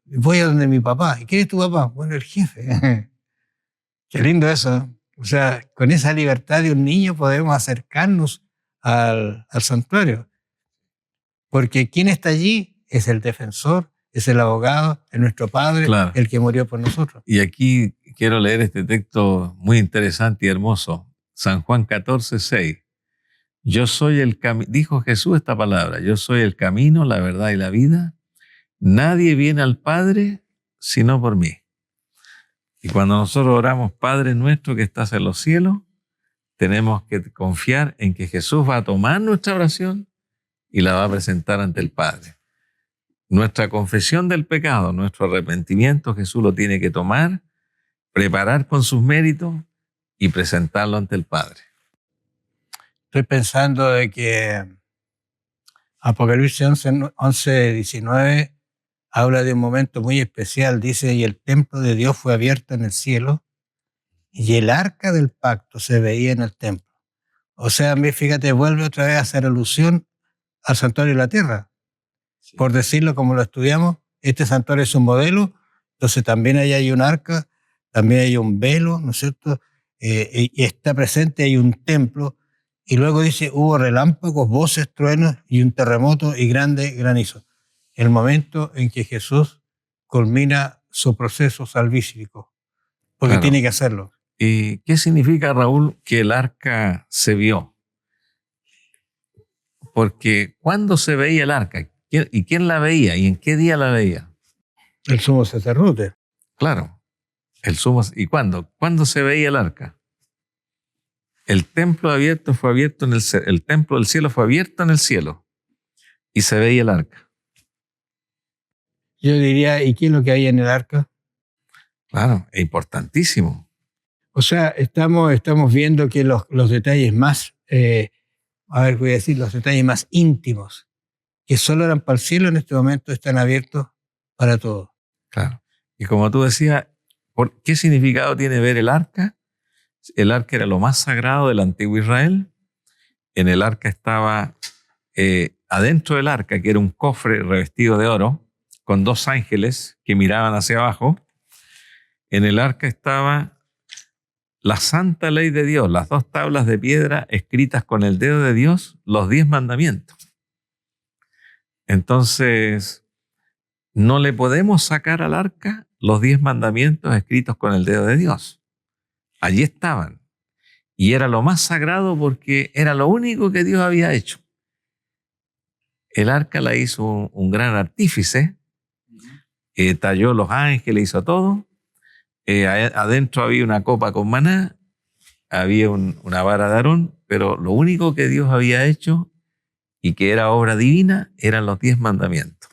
Speaker 3: Voy a donde mi papá. ¿Y quién es tu papá? Bueno, el jefe. Qué lindo eso, ¿no? O sea, con esa libertad de un niño podemos acercarnos al santuario. Porque quien está allí es el defensor, es el abogado, es nuestro Padre, claro, el que murió por nosotros.
Speaker 4: Y aquí quiero leer este texto muy interesante y hermoso. San Juan 14:6. Yo soy el camino, dijo Jesús esta palabra, yo soy el camino, la verdad y la vida. Nadie viene al Padre sino por mí. Y cuando nosotros oramos, Padre nuestro que estás en los cielos, tenemos que confiar en que Jesús va a tomar nuestra oración y la va a presentar ante el Padre. Nuestra confesión del pecado, nuestro arrepentimiento, Jesús lo tiene que tomar, preparar con sus méritos y presentarlo ante el Padre.
Speaker 3: Estoy pensando de que Apocalipsis 11:19 habla de un momento muy especial. Dice, y el templo de Dios fue abierto en el cielo y el arca del pacto se veía en el templo. O sea, fíjate, vuelve otra vez a hacer alusión al santuario de la tierra. Sí. Por decirlo como lo estudiamos, este santuario es un modelo, entonces también ahí hay un arca, también hay un velo, ¿no es cierto? Y está presente, hay un templo. Y luego dice, hubo relámpagos, voces, truenos y un terremoto y grande granizo. El momento en que Jesús culmina su proceso salvífico, porque claro, tiene que hacerlo.
Speaker 4: ¿Y qué significa, Raúl, que el arca se vio? Porque ¿cuándo se veía el arca? ¿Y quién la veía? ¿Y en qué día la veía?
Speaker 3: El sumo sacerdote.
Speaker 4: Claro, el sumo. ¿Y cuándo? ¿Cuándo se veía el arca? El templo abierto fue abierto en el templo del cielo fue abierto en el cielo y se veía el arca.
Speaker 3: Yo diría, ¿y qué es lo que hay en el arca?
Speaker 4: Claro, es importantísimo.
Speaker 3: O sea, estamos viendo que los detalles más, voy a decir, los detalles más íntimos, que solo eran para el cielo, en este momento están abiertos para todos.
Speaker 4: Claro. Y como tú decías, ¿qué significado tiene ver el arca? El arca era lo más sagrado del antiguo Israel. En el arca estaba, adentro del arca, que era un cofre revestido de oro, con dos ángeles que miraban hacia abajo. En el arca estaba la santa ley de Dios, las 2 tablas de piedra escritas con el dedo de Dios, los 10 mandamientos. Entonces, no le podemos sacar al arca los 10 mandamientos escritos con el dedo de Dios. allí estaban. Y era lo más sagrado porque era lo único que Dios había hecho. El arca la hizo un gran artífice, talló los ángeles, hizo todo. Adentro había una copa con maná, había una vara de Aarón, pero lo único que Dios había hecho y que era obra divina eran los 10 mandamientos.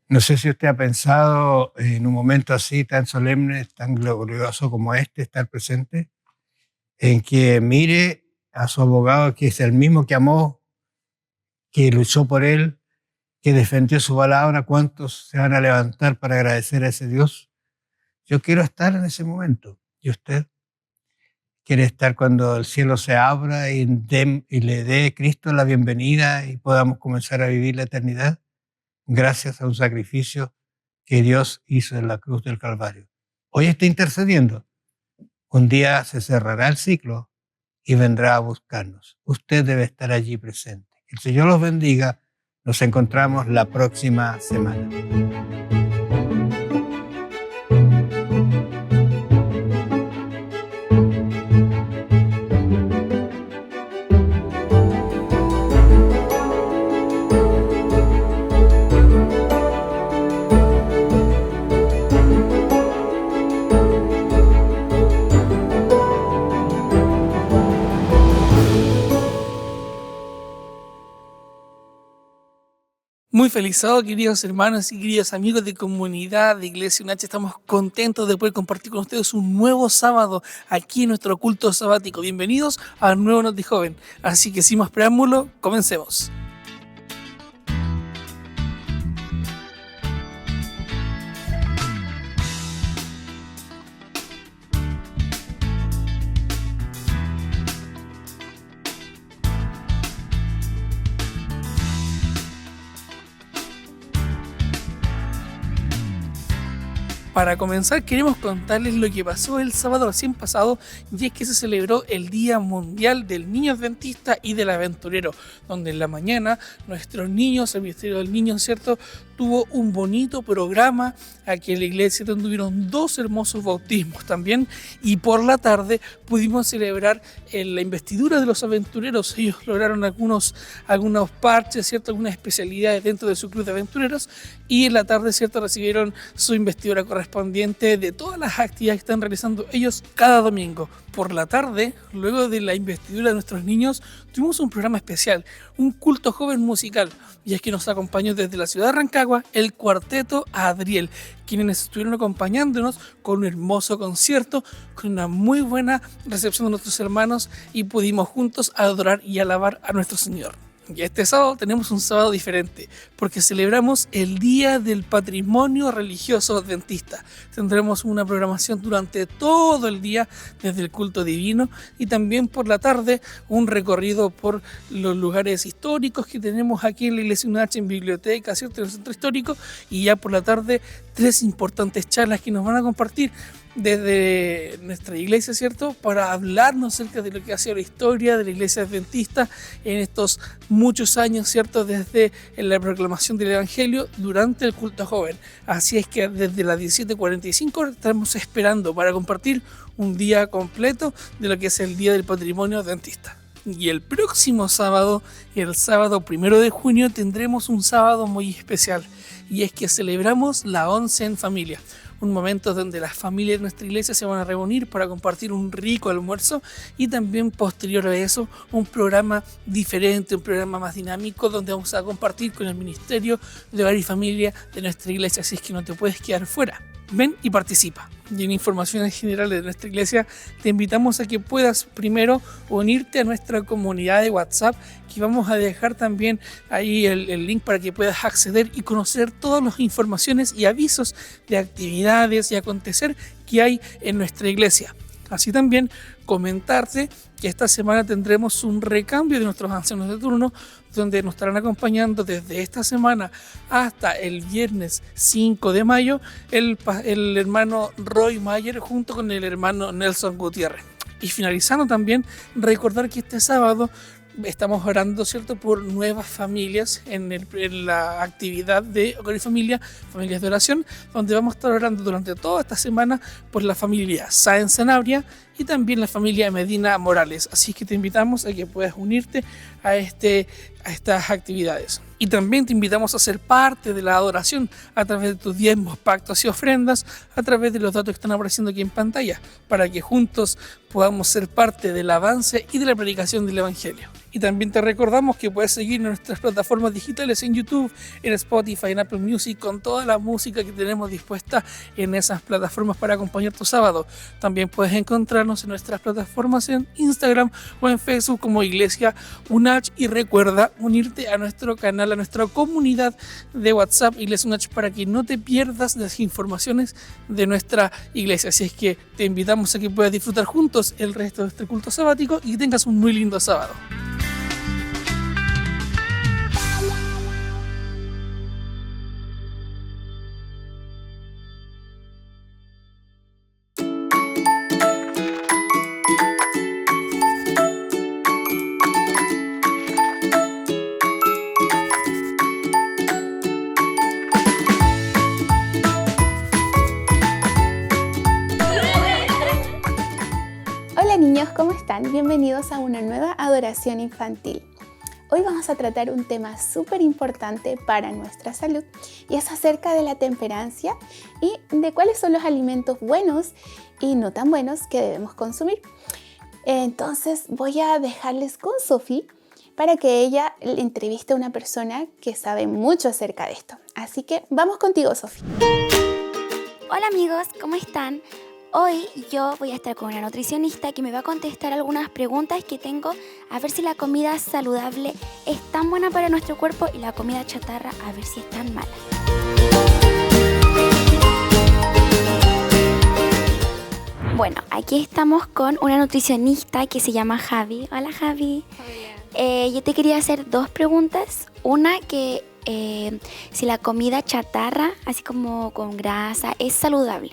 Speaker 3: No sé si usted ha pensado en un momento así, tan solemne, tan glorioso como este, estar presente, en que mire a su abogado, que es el mismo que amó, que luchó por él, que defendió su palabra. ¿Cuántos se van a levantar para agradecer a ese Dios? Yo quiero estar en ese momento. ¿Y usted? ¿Quiere estar cuando el cielo se abra y le dé a Cristo la bienvenida y podamos comenzar a vivir la eternidad? Gracias a un sacrificio que Dios hizo en la cruz del Calvario. Hoy está intercediendo. Un día se cerrará el ciclo y vendrá a buscarnos. Usted debe estar allí presente. Que el Señor los bendiga. Nos encontramos la próxima semana.
Speaker 5: Muy feliz sábado, queridos hermanos y queridos amigos de comunidad de Iglesia UNACH. Estamos contentos de poder compartir con ustedes un nuevo sábado aquí en nuestro culto sabático. Bienvenidos a Nuevo Noti Joven. Así que sin más preámbulo, comencemos. Para comenzar, queremos contarles lo que pasó el sábado recién pasado, y es que se celebró el Día Mundial del Niño Adventista y del Aventurero, donde en la mañana nuestros niños, el Ministerio del Niño, ¿cierto?, tuvo un bonito programa aquí en la iglesia, donde tuvieron 2 hermosos bautismos también, y por la tarde pudimos celebrar la investidura de los aventureros. Ellos lograron algunos parches, ¿cierto?, algunas especialidades dentro de su club de aventureros, y en la tarde, ¿cierto?, recibieron su investidura correspondiente de todas las actividades que están realizando ellos cada domingo. Por la tarde, luego de la investidura de nuestros niños, tuvimos un programa especial, un culto joven musical, y es que nos acompañó desde la ciudad de Rancagua el cuarteto Adriel, quienes estuvieron acompañándonos con un hermoso concierto, con una muy buena recepción de nuestros hermanos, y pudimos juntos adorar y alabar a nuestro Señor. Y este sábado tenemos un sábado diferente, porque celebramos el Día del Patrimonio Religioso Adventista. Tendremos una programación durante todo el día desde el culto divino, y también por la tarde un recorrido por los lugares históricos que tenemos aquí en la Iglesia UNACH, en biblioteca, ¿cierto?, en el centro histórico, y ya por la tarde 3 importantes charlas que nos van a compartir desde nuestra iglesia, ¿cierto?, para hablarnos acerca de lo que ha sido la historia de la iglesia adventista en estos muchos años, ¿cierto?, desde la proclamación del Evangelio durante el culto joven. Así es que desde las 17:45 estamos esperando para compartir un día completo de lo que es el Día del Patrimonio Adventista. Y el próximo sábado, el sábado 1 de junio, tendremos un sábado muy especial, y es que celebramos la Once en Familia. Un momento donde las familias de nuestra iglesia se van a reunir para compartir un rico almuerzo, y también posterior a eso un programa diferente, un programa más dinámico, donde vamos a compartir con el Ministerio de Hogar y Familia de nuestra iglesia. Así es que no te puedes quedar fuera. Ven y participa. Y en informaciones generales de nuestra iglesia, te invitamos a que puedas primero unirte a nuestra comunidad de WhatsApp, que vamos a dejar también ahí el link para que puedas acceder y conocer todas las informaciones y avisos de actividades y acontecer que hay en nuestra iglesia. Así también comentarte que esta semana tendremos un recambio de nuestros ancianos de turno, donde nos estarán acompañando desde esta semana hasta el viernes 5 de mayo el hermano Roy Mayer junto con el hermano Nelson Gutiérrez. Y finalizando también, recordar que este sábado estamos orando, ¿cierto?, por nuevas familias en la actividad de Hogar y Familia, Familias de Oración, donde vamos a estar orando durante toda esta semana por la familia Sáenz Sanabria y también la familia Medina Morales. Así que te invitamos a que puedas unirte a estas actividades. Y también te invitamos a ser parte de la adoración a través de tus diezmos, pactos y ofrendas, a través de los datos que están apareciendo aquí en pantalla, para que juntos podamos ser parte del avance y de la predicación del Evangelio. Y también te recordamos que puedes seguir nuestras plataformas digitales en YouTube, en Spotify, en Apple Music, con toda la música que tenemos dispuesta en esas plataformas para acompañar tu sábado. También puedes encontrarnos en nuestras plataformas en Instagram o en Facebook como Iglesia UNACH, y recuerda unirte a nuestro canal, a nuestra comunidad de WhatsApp Iglesia UNACH, para que no te pierdas las informaciones de nuestra iglesia. Así es que te invitamos a que puedas disfrutar juntos el resto de este culto sabático y que tengas un muy lindo sábado.
Speaker 6: Hola niños, ¿cómo están? Bienvenidos a una nueva adoración infantil. Hoy vamos a tratar un tema súper importante para nuestra salud y es acerca de la temperancia y de cuáles son los alimentos buenos y no tan buenos que debemos consumir. Entonces voy a dejarles con Sophie para que ella le entreviste a una persona que sabe mucho acerca de esto. Así que vamos contigo, Sophie.
Speaker 7: Hola amigos, ¿cómo están? Hoy yo voy a estar con una nutricionista que me va a contestar algunas preguntas que tengo, a ver si la comida saludable es tan buena para nuestro cuerpo y la comida chatarra a ver si es tan mala. Bueno, aquí estamos con una nutricionista que se llama Javi. Hola Javi. Hola. Yo te quería hacer dos preguntas. Una que si la comida chatarra, así como con grasa, es saludable.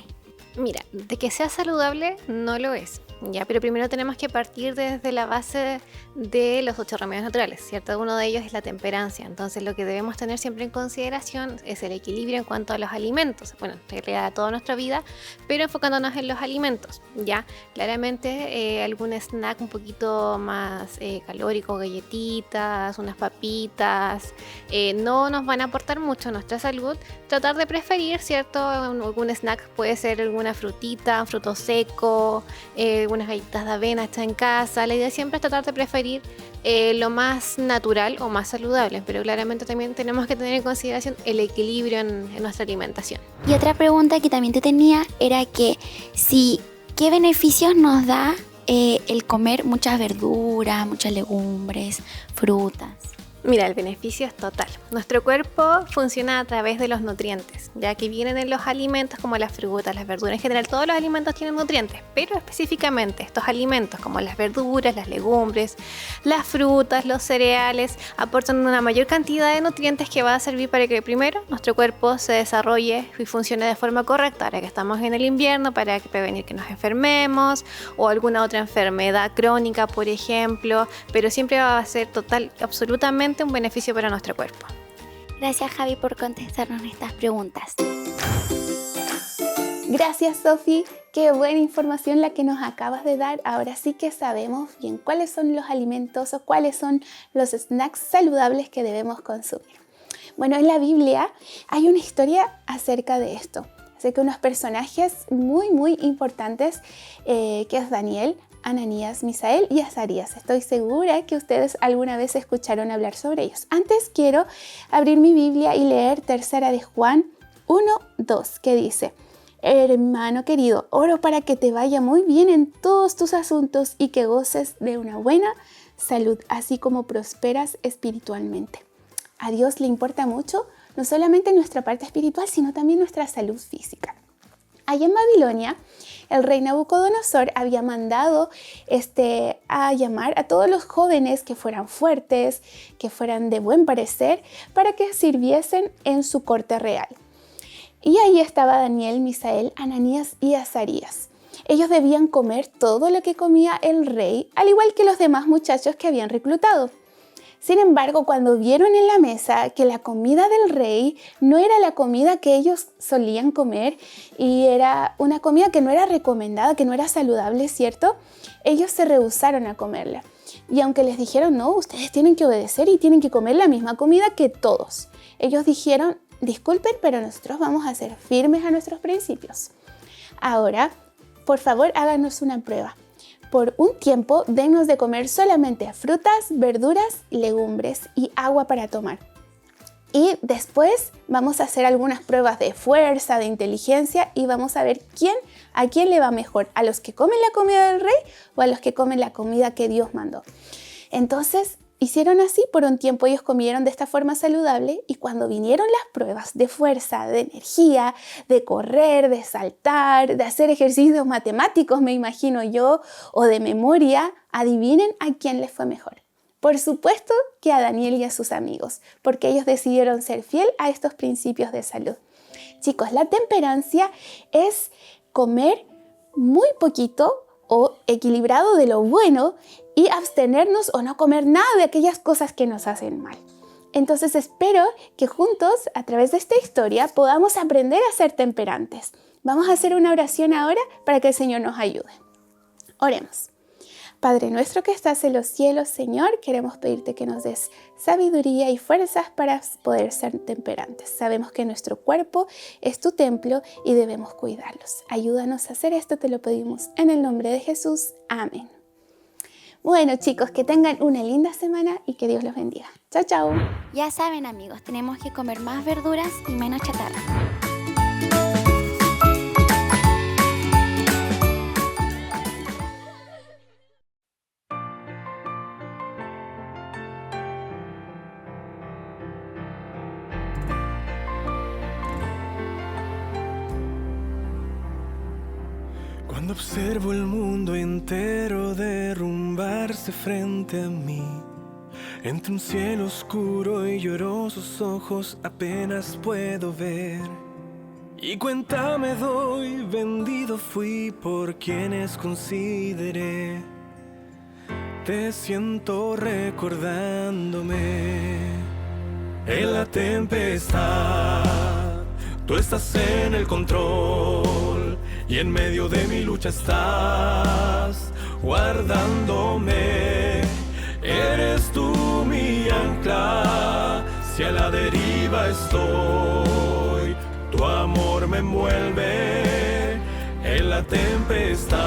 Speaker 1: Mira, de que sea saludable no lo es, ¿ya? Pero primero tenemos que partir desde la base de los 8 remedios naturales, ¿cierto? Uno de ellos es la temperancia. Entonces lo que debemos tener siempre en consideración es el equilibrio en cuanto a los alimentos. Bueno, en realidad toda nuestra vida, pero enfocándonos en los alimentos, ¿ya? Claramente algún snack un poquito más calórico, galletitas, unas papitas, no nos van a aportar mucho a nuestra salud. Tratar de preferir, ¿cierto? Algún snack puede ser alguna frutita, un fruto seco, unas galletas de avena hechas en casa. La idea siempre es tratar de preferir lo más natural o más saludable, pero claramente también tenemos que tener en consideración el equilibrio en nuestra alimentación.
Speaker 7: Y otra pregunta que también te tenía era que ¿qué beneficios nos da el comer muchas verduras, muchas legumbres, frutas?
Speaker 1: Mira, el beneficio es total. Nuestro cuerpo funciona a través de los nutrientes, ya que vienen en los alimentos como las frutas, las verduras. En general, todos los alimentos tienen nutrientes, pero específicamente estos alimentos como las verduras, las legumbres, las frutas, los cereales, aportan una mayor cantidad de nutrientes que va a servir para que primero nuestro cuerpo se desarrolle y funcione de forma correcta. Ahora que estamos en el invierno, para prevenir que nos enfermemos o alguna otra enfermedad crónica, por ejemplo, pero siempre va a ser absolutamente un beneficio para nuestro cuerpo.
Speaker 7: Gracias Javi por contestarnos estas preguntas.
Speaker 6: Gracias Sophie, qué buena información la que nos acabas de dar. Ahora sí que sabemos bien cuáles son los alimentos o cuáles son los snacks saludables que debemos consumir. Bueno, en la Biblia hay una historia acerca de esto, acerca de unos personajes muy importantes que es Daniel, Ananías, Misael y Azarías. Estoy segura que ustedes alguna vez escucharon hablar sobre ellos. Antes quiero abrir mi Biblia y leer 3 de Juan 1:2, que dice: hermano querido, oro para que te vaya muy bien en todos tus asuntos y que goces de una buena salud, así como prosperas espiritualmente. A Dios le importa mucho no solamente nuestra parte espiritual, sino también nuestra salud física. Allá en Babilonia, el rey Nabucodonosor había mandado a llamar a todos los jóvenes que fueran fuertes, que fueran de buen parecer, para que sirviesen en su corte real. Y ahí estaba Daniel, Misael, Ananías y Azarías. Ellos debían comer todo lo que comía el rey, al igual que los demás muchachos que habían reclutado. Sin embargo, cuando vieron en la mesa que la comida del rey no era la comida que ellos solían comer y era una comida que no era recomendada, que no era saludable, ¿cierto? Ellos se rehusaron a comerla. Y aunque les dijeron, no, ustedes tienen que obedecer y tienen que comer la misma comida que todos, ellos dijeron, disculpen, pero nosotros vamos a ser firmes a nuestros principios. Ahora, por favor, háganos una prueba. Por un tiempo, dennos de comer solamente frutas, verduras, legumbres y agua para tomar. Y después vamos a hacer algunas pruebas de fuerza, de inteligencia y vamos a ver a quién le va mejor, a los que comen la comida del rey o a los que comen la comida que Dios mandó. Entonces, hicieron así por un tiempo, ellos comieron de esta forma saludable y cuando vinieron las pruebas de fuerza, de energía, de correr, de saltar, de hacer ejercicios matemáticos, me imagino yo, o de memoria, adivinen a quién les fue mejor. Por supuesto que a Daniel y a sus amigos, porque ellos decidieron ser fiel a estos principios de salud. Chicos, la temperancia es comer muy poquito o equilibrado de lo bueno y abstenernos o no comer nada de aquellas cosas que nos hacen mal. Entonces espero que juntos, a través de esta historia, podamos aprender a ser temperantes. Vamos a hacer una oración ahora para que el Señor nos ayude. Oremos. Padre nuestro que estás en los cielos, Señor, queremos pedirte que nos des sabiduría y fuerzas para poder ser temperantes. Sabemos que nuestro cuerpo es tu templo y debemos cuidarlos. Ayúdanos a hacer esto, te lo pedimos en el nombre de Jesús. Amén. Bueno, chicos, que tengan una linda semana y que Dios los bendiga. Chao, chao.
Speaker 7: Ya saben, amigos, tenemos que comer más verduras y menos chatarra.
Speaker 8: Cuando observo el mundo entero derrumbarse frente a mí, entre un cielo oscuro y llorosos ojos apenas puedo ver. Y cuenta me doy, vendido fui por quienes consideré. Te siento recordándome en la tempestad. Tú estás en el control y en medio de mi lucha estás guardándome. Eres tú mi ancla, si a la deriva estoy, tu amor me envuelve en la tempestad.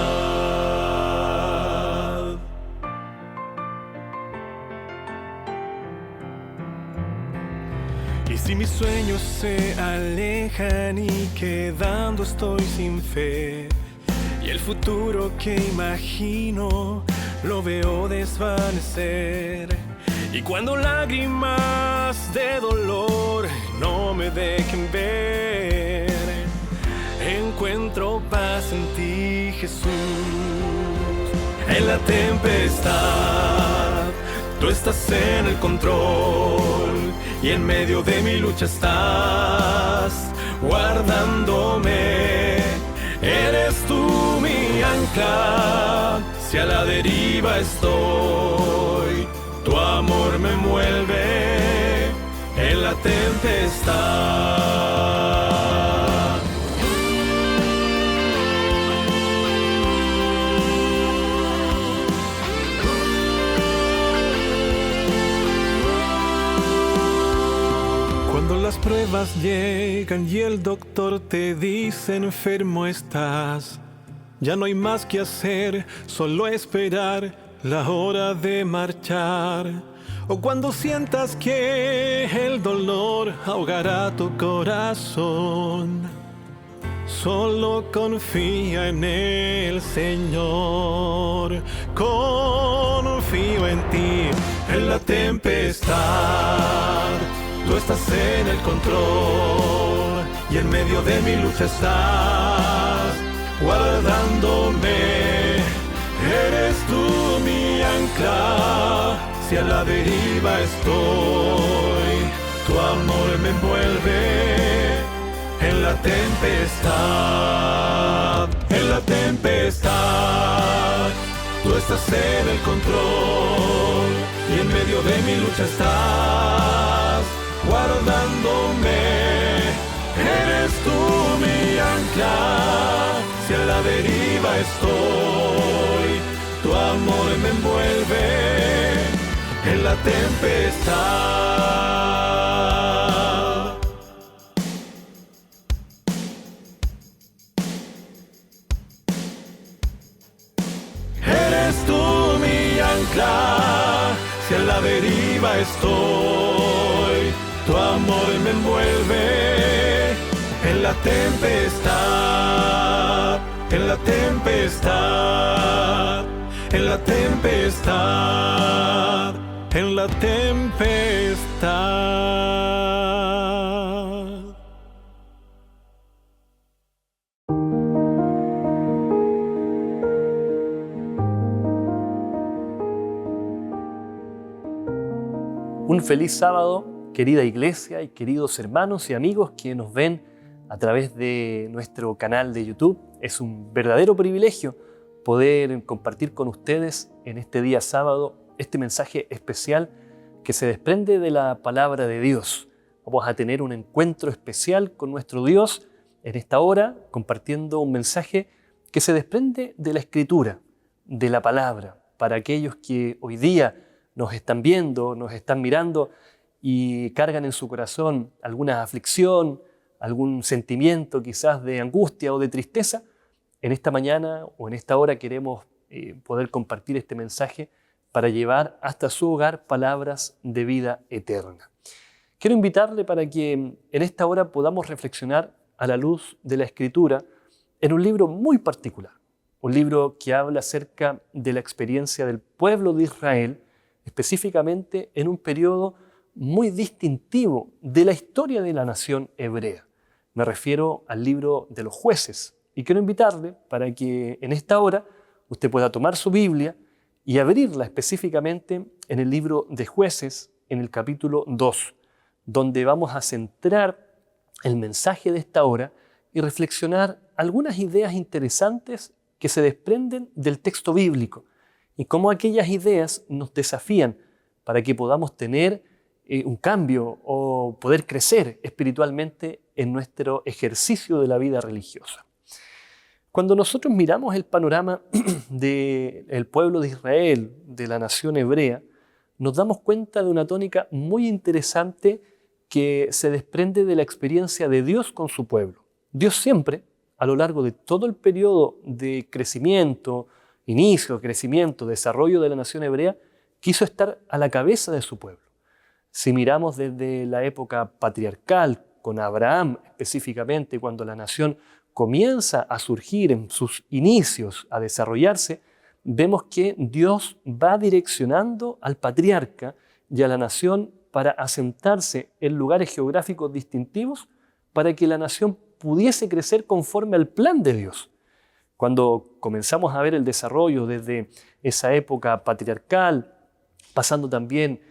Speaker 8: Y si mis sueños se alejan y quedando estoy sin fe, y el futuro que imagino lo veo desvanecer, y cuando lágrimas de dolor no me dejen ver, encuentro paz en ti, Jesús. En la tempestad, tú estás en el control y en medio de mi lucha estás guardándome. Eres tú mi ancla, si a la deriva estoy, tu amor me envuelve en la tempestad. Cuando las pruebas llegan y el doctor te dice enfermo estás, ya no hay más que hacer, solo esperar la hora de marchar. O cuando sientas que el dolor ahogará tu corazón, solo confía en el Señor. Confío en ti, en la tempestad. Tú estás en el control y en medio de mi lucha estás guardándome. Eres tú mi ancla, si a la deriva estoy, tu amor me envuelve en la tempestad. en la tempestad. Tú estás en el control y en medio de mi lucha estás guardándome. Eres tú mi ancla, si a la deriva estoy, tu amor me envuelve en la tempestad. Eres tú mi ancla, si a la deriva estoy, tu amor me envuelve en la tempestad, en la tempestad, en la tempestad, en la tempestad.
Speaker 2: Un feliz sábado, querida iglesia y queridos hermanos y amigos que nos ven a través de nuestro canal de YouTube. Es un verdadero privilegio poder compartir con ustedes en este día sábado este mensaje especial que se desprende de la palabra de Dios. Vamos a tener un encuentro especial con nuestro Dios en esta hora, compartiendo un mensaje que se desprende de la Escritura, de la palabra, para aquellos que hoy día nos están viendo, nos están mirando y cargan en su corazón alguna aflicción, algún sentimiento quizás de angustia o de tristeza. En esta mañana o en esta hora queremos poder compartir este mensaje para llevar hasta su hogar palabras de vida eterna. Quiero invitarle para que en esta hora podamos reflexionar a la luz de la Escritura en un libro muy particular, un libro que habla acerca de la experiencia del pueblo de Israel, específicamente en un periodo muy distintivo de la historia de la nación hebrea. Me refiero al libro de los Jueces. Y quiero invitarle para que en esta hora usted pueda tomar su Biblia y abrirla específicamente en el libro de Jueces, en el capítulo 2, donde vamos a centrar el mensaje de esta hora y reflexionar algunas ideas interesantes que se desprenden del texto bíblico y cómo aquellas ideas nos desafían para que podamos tener un cambio o poder crecer espiritualmente en nuestro ejercicio de la vida religiosa. Cuando nosotros miramos el panorama del pueblo de Israel, de la nación hebrea, nos damos cuenta de una tónica muy interesante que se desprende de la experiencia de Dios con su pueblo. Dios siempre, a lo largo de todo el periodo de crecimiento, inicio, crecimiento, desarrollo de la nación hebrea, quiso estar a la cabeza de su pueblo. Si miramos desde la época patriarcal, con Abraham específicamente, cuando la nación comienza a surgir en sus inicios, a desarrollarse, vemos que Dios va direccionando al patriarca y a la nación para asentarse en lugares geográficos distintivos para que la nación pudiese crecer conforme al plan de Dios. Cuando comenzamos a ver el desarrollo desde esa época patriarcal, pasando también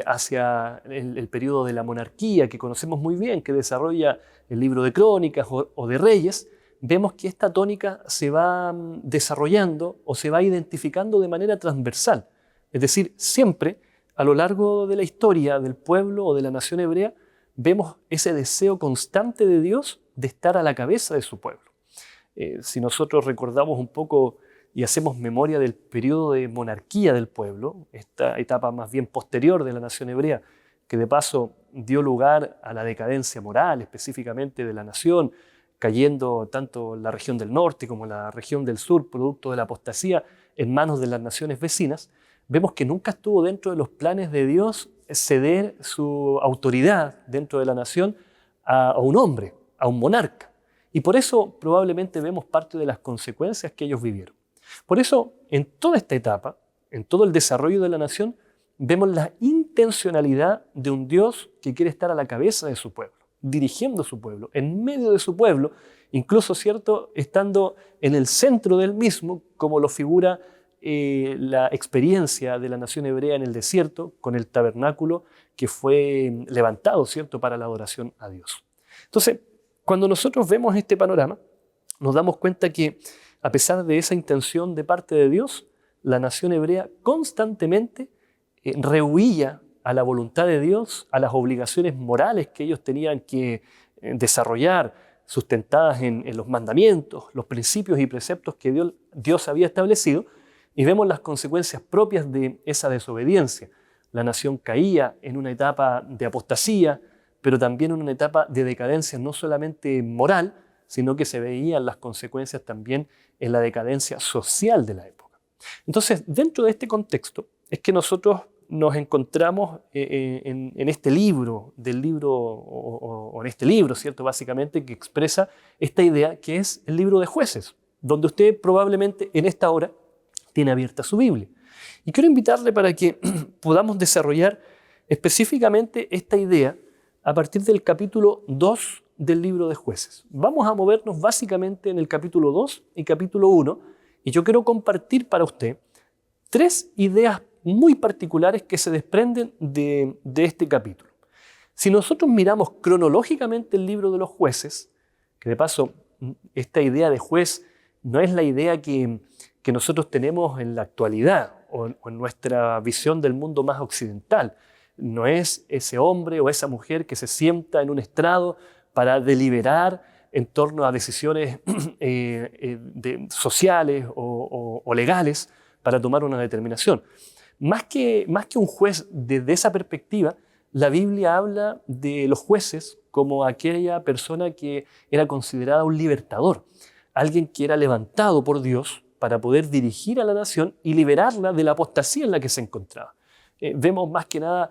Speaker 2: hacia el periodo de la monarquía que conocemos muy bien, que desarrolla el libro de Crónicas o de Reyes, vemos que esta tónica se va desarrollando o se va identificando de manera transversal. Es decir, siempre a lo largo de la historia del pueblo o de la nación hebrea, vemos ese deseo constante de Dios de estar a la cabeza de su pueblo. Si nosotros recordamos un poco y hacemos memoria del periodo de monarquía del pueblo, esta etapa más bien posterior de la nación hebrea, que de paso dio lugar a la decadencia moral específicamente de la nación, cayendo tanto la región del norte como la región del sur, producto de la apostasía, en manos de las naciones vecinas, vemos que nunca estuvo dentro de los planes de Dios ceder su autoridad dentro de la nación a un hombre, a un monarca. Y por eso probablemente vemos parte de las consecuencias que ellos vivieron. Por eso, en toda esta etapa, en todo el desarrollo de la nación, vemos la intencionalidad de un Dios que quiere estar a la cabeza de su pueblo, dirigiendo a su pueblo, en medio de su pueblo, incluso, ¿cierto?, estando en el centro del mismo, como lo figura la experiencia de la nación hebrea en el desierto, con el tabernáculo que fue levantado, ¿cierto?, para la adoración a Dios. Entonces, cuando nosotros vemos este panorama, nos damos cuenta que a pesar de esa intención de parte de Dios, la nación hebrea constantemente rehuía a la voluntad de Dios, a las obligaciones morales que ellos tenían que desarrollar, sustentadas en los mandamientos, los principios y preceptos que Dios había establecido, y vemos las consecuencias propias de esa desobediencia. La nación caía en una etapa de apostasía, pero también en una etapa de decadencia no solamente moral, sino que se veían las consecuencias también en la decadencia social de la época. Entonces, dentro de este contexto, es que nosotros nos encontramos en este libro, o en este libro, ¿cierto? Básicamente, que expresa esta idea que es el libro de Jueces, donde usted probablemente en esta hora tiene abierta su Biblia. Y quiero invitarle para que podamos desarrollar específicamente esta idea a partir del capítulo 2 del libro de Jueces. Vamos a movernos básicamente en el capítulo 2 y capítulo 1, y yo quiero compartir para usted 3 ideas muy particulares que se desprenden de este capítulo. Si nosotros miramos cronológicamente el libro de los Jueces, que de paso esta idea de juez no es la idea que nosotros tenemos en la actualidad o en nuestra visión del mundo más occidental, no es ese hombre o esa mujer que se sienta en un estrado para deliberar en torno a decisiones sociales o legales para tomar una determinación. Más que un juez desde esa perspectiva, la Biblia habla de los jueces como aquella persona que era considerada un libertador, alguien que era levantado por Dios para poder dirigir a la nación y liberarla de la apostasía en la que se encontraba. Vemos más que nada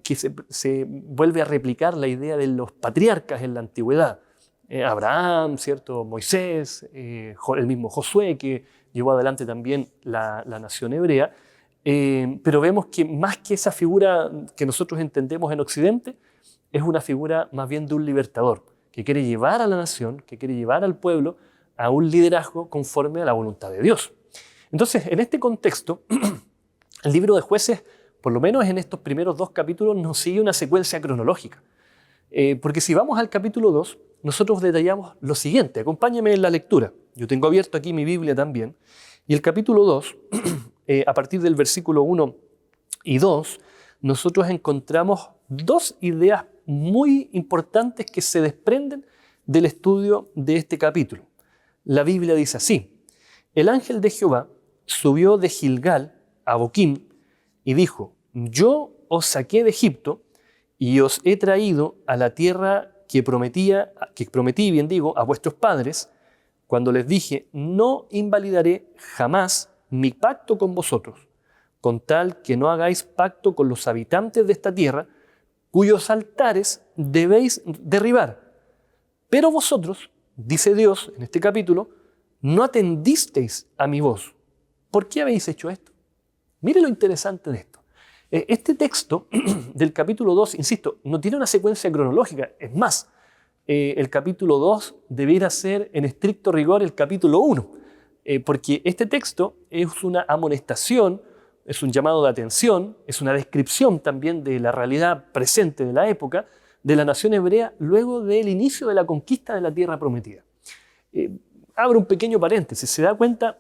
Speaker 2: que se vuelve a replicar la idea de los patriarcas en la antigüedad. Abraham, ¿cierto? Moisés, el mismo Josué, que llevó adelante también la nación hebrea. Pero vemos que más que esa figura que nosotros entendemos en Occidente, es una figura más bien de un libertador, que quiere llevar a la nación, que quiere llevar al pueblo a un liderazgo conforme a la voluntad de Dios. Entonces, en este contexto, el libro de Jueces, por lo menos en estos primeros 2 capítulos, nos sigue una secuencia cronológica. Porque si vamos al capítulo 2, nosotros detallamos lo siguiente. Acompáñeme en la lectura. Yo tengo abierto aquí mi Biblia también. Y el capítulo 2, a partir del versículo 1 y 2, nosotros encontramos 2 ideas muy importantes que se desprenden del estudio de este capítulo. La Biblia dice así: el ángel de Jehová subió de Gilgal a Boquim y dijo: yo os saqué de Egipto y os he traído a la tierra que prometí, a vuestros padres, cuando les dije: no invalidaré jamás mi pacto con vosotros, con tal que no hagáis pacto con los habitantes de esta tierra, cuyos altares debéis derribar. Pero vosotros, dice Dios en este capítulo, no atendisteis a mi voz. ¿Por qué habéis hecho esto? Mire lo interesante de esto. Este texto del capítulo 2, insisto, no tiene una secuencia cronológica. Es más, el capítulo 2 debiera ser en estricto rigor el capítulo 1, porque este texto es una amonestación, es un llamado de atención, es una descripción también de la realidad presente de la época de la nación hebrea luego del inicio de la conquista de la tierra prometida. Abro un pequeño paréntesis. Se da cuenta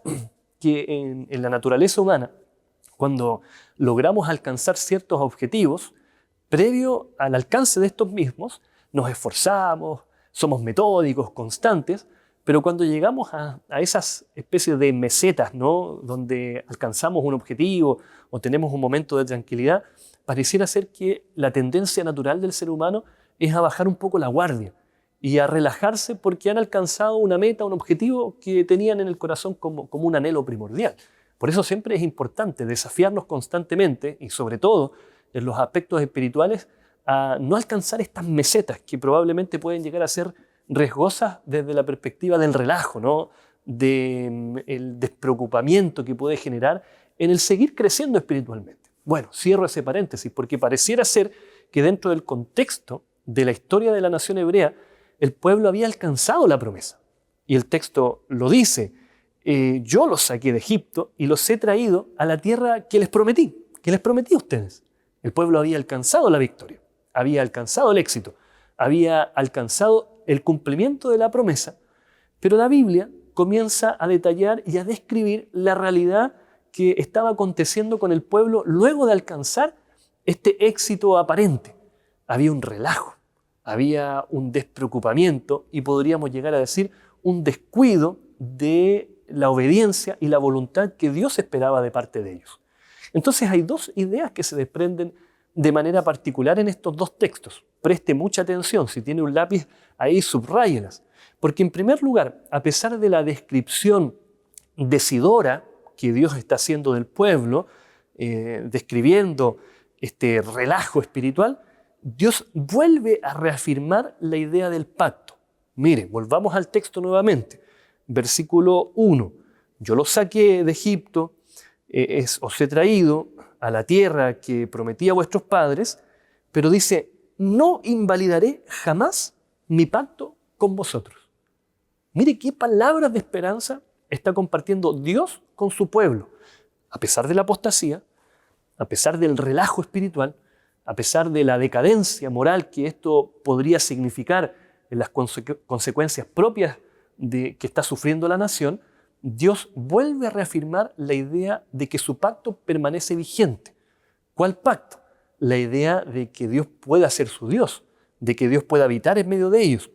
Speaker 2: que en la naturaleza humana, cuando logramos alcanzar ciertos objetivos, previo al alcance de estos mismos, nos esforzamos, somos metódicos, constantes, pero cuando llegamos a esas especies de mesetas, ¿no?, donde alcanzamos un objetivo o tenemos un momento de tranquilidad, pareciera ser que la tendencia natural del ser humano es a bajar un poco la guardia y a relajarse porque han alcanzado una meta, un objetivo que tenían en el corazón como un anhelo primordial. Por eso siempre es importante desafiarnos constantemente y sobre todo en los aspectos espirituales a no alcanzar estas mesetas que probablemente pueden llegar a ser riesgosas desde la perspectiva del relajo, ¿no?, del despreocupamiento que puede generar en el seguir creciendo espiritualmente. Bueno, cierro ese paréntesis porque pareciera ser que dentro del contexto de la historia de la nación hebrea, el pueblo había alcanzado la promesa. Y el texto lo dice: yo los saqué de Egipto y los he traído a la tierra que les prometí a ustedes. El pueblo había alcanzado la victoria, había alcanzado el éxito, había alcanzado el cumplimiento de la promesa, Pero la Biblia comienza a detallar y a describir la realidad que estaba aconteciendo con el pueblo luego de alcanzar este éxito aparente. Había un relajo, había un despreocupamiento y podríamos llegar a decir un descuido de la obediencia y la voluntad que Dios esperaba de parte de ellos. Entonces hay dos ideas que se desprenden de manera particular en estos dos textos. Preste mucha atención, si tiene un lápiz ahí subráyelas. Porque en primer lugar, a pesar de la descripción decidora que Dios está haciendo del pueblo, describiendo este relajo espiritual, Dios vuelve a reafirmar la idea del pacto. Mire, volvamos al texto nuevamente. Versículo 1. Yo los saqué de Egipto, os he traído a la tierra que prometí a vuestros padres, pero dice, no invalidaré jamás mi pacto con vosotros. Mire qué palabras de esperanza está compartiendo Dios con su pueblo. A pesar de la apostasía, a pesar del relajo espiritual, a pesar de la decadencia moral que esto podría significar en las consecuencias propias que está sufriendo la nación, Dios vuelve a reafirmar la idea de que su pacto permanece vigente. ¿Cuál pacto? La idea de que Dios pueda ser su Dios, de que Dios pueda habitar en medio de ellos,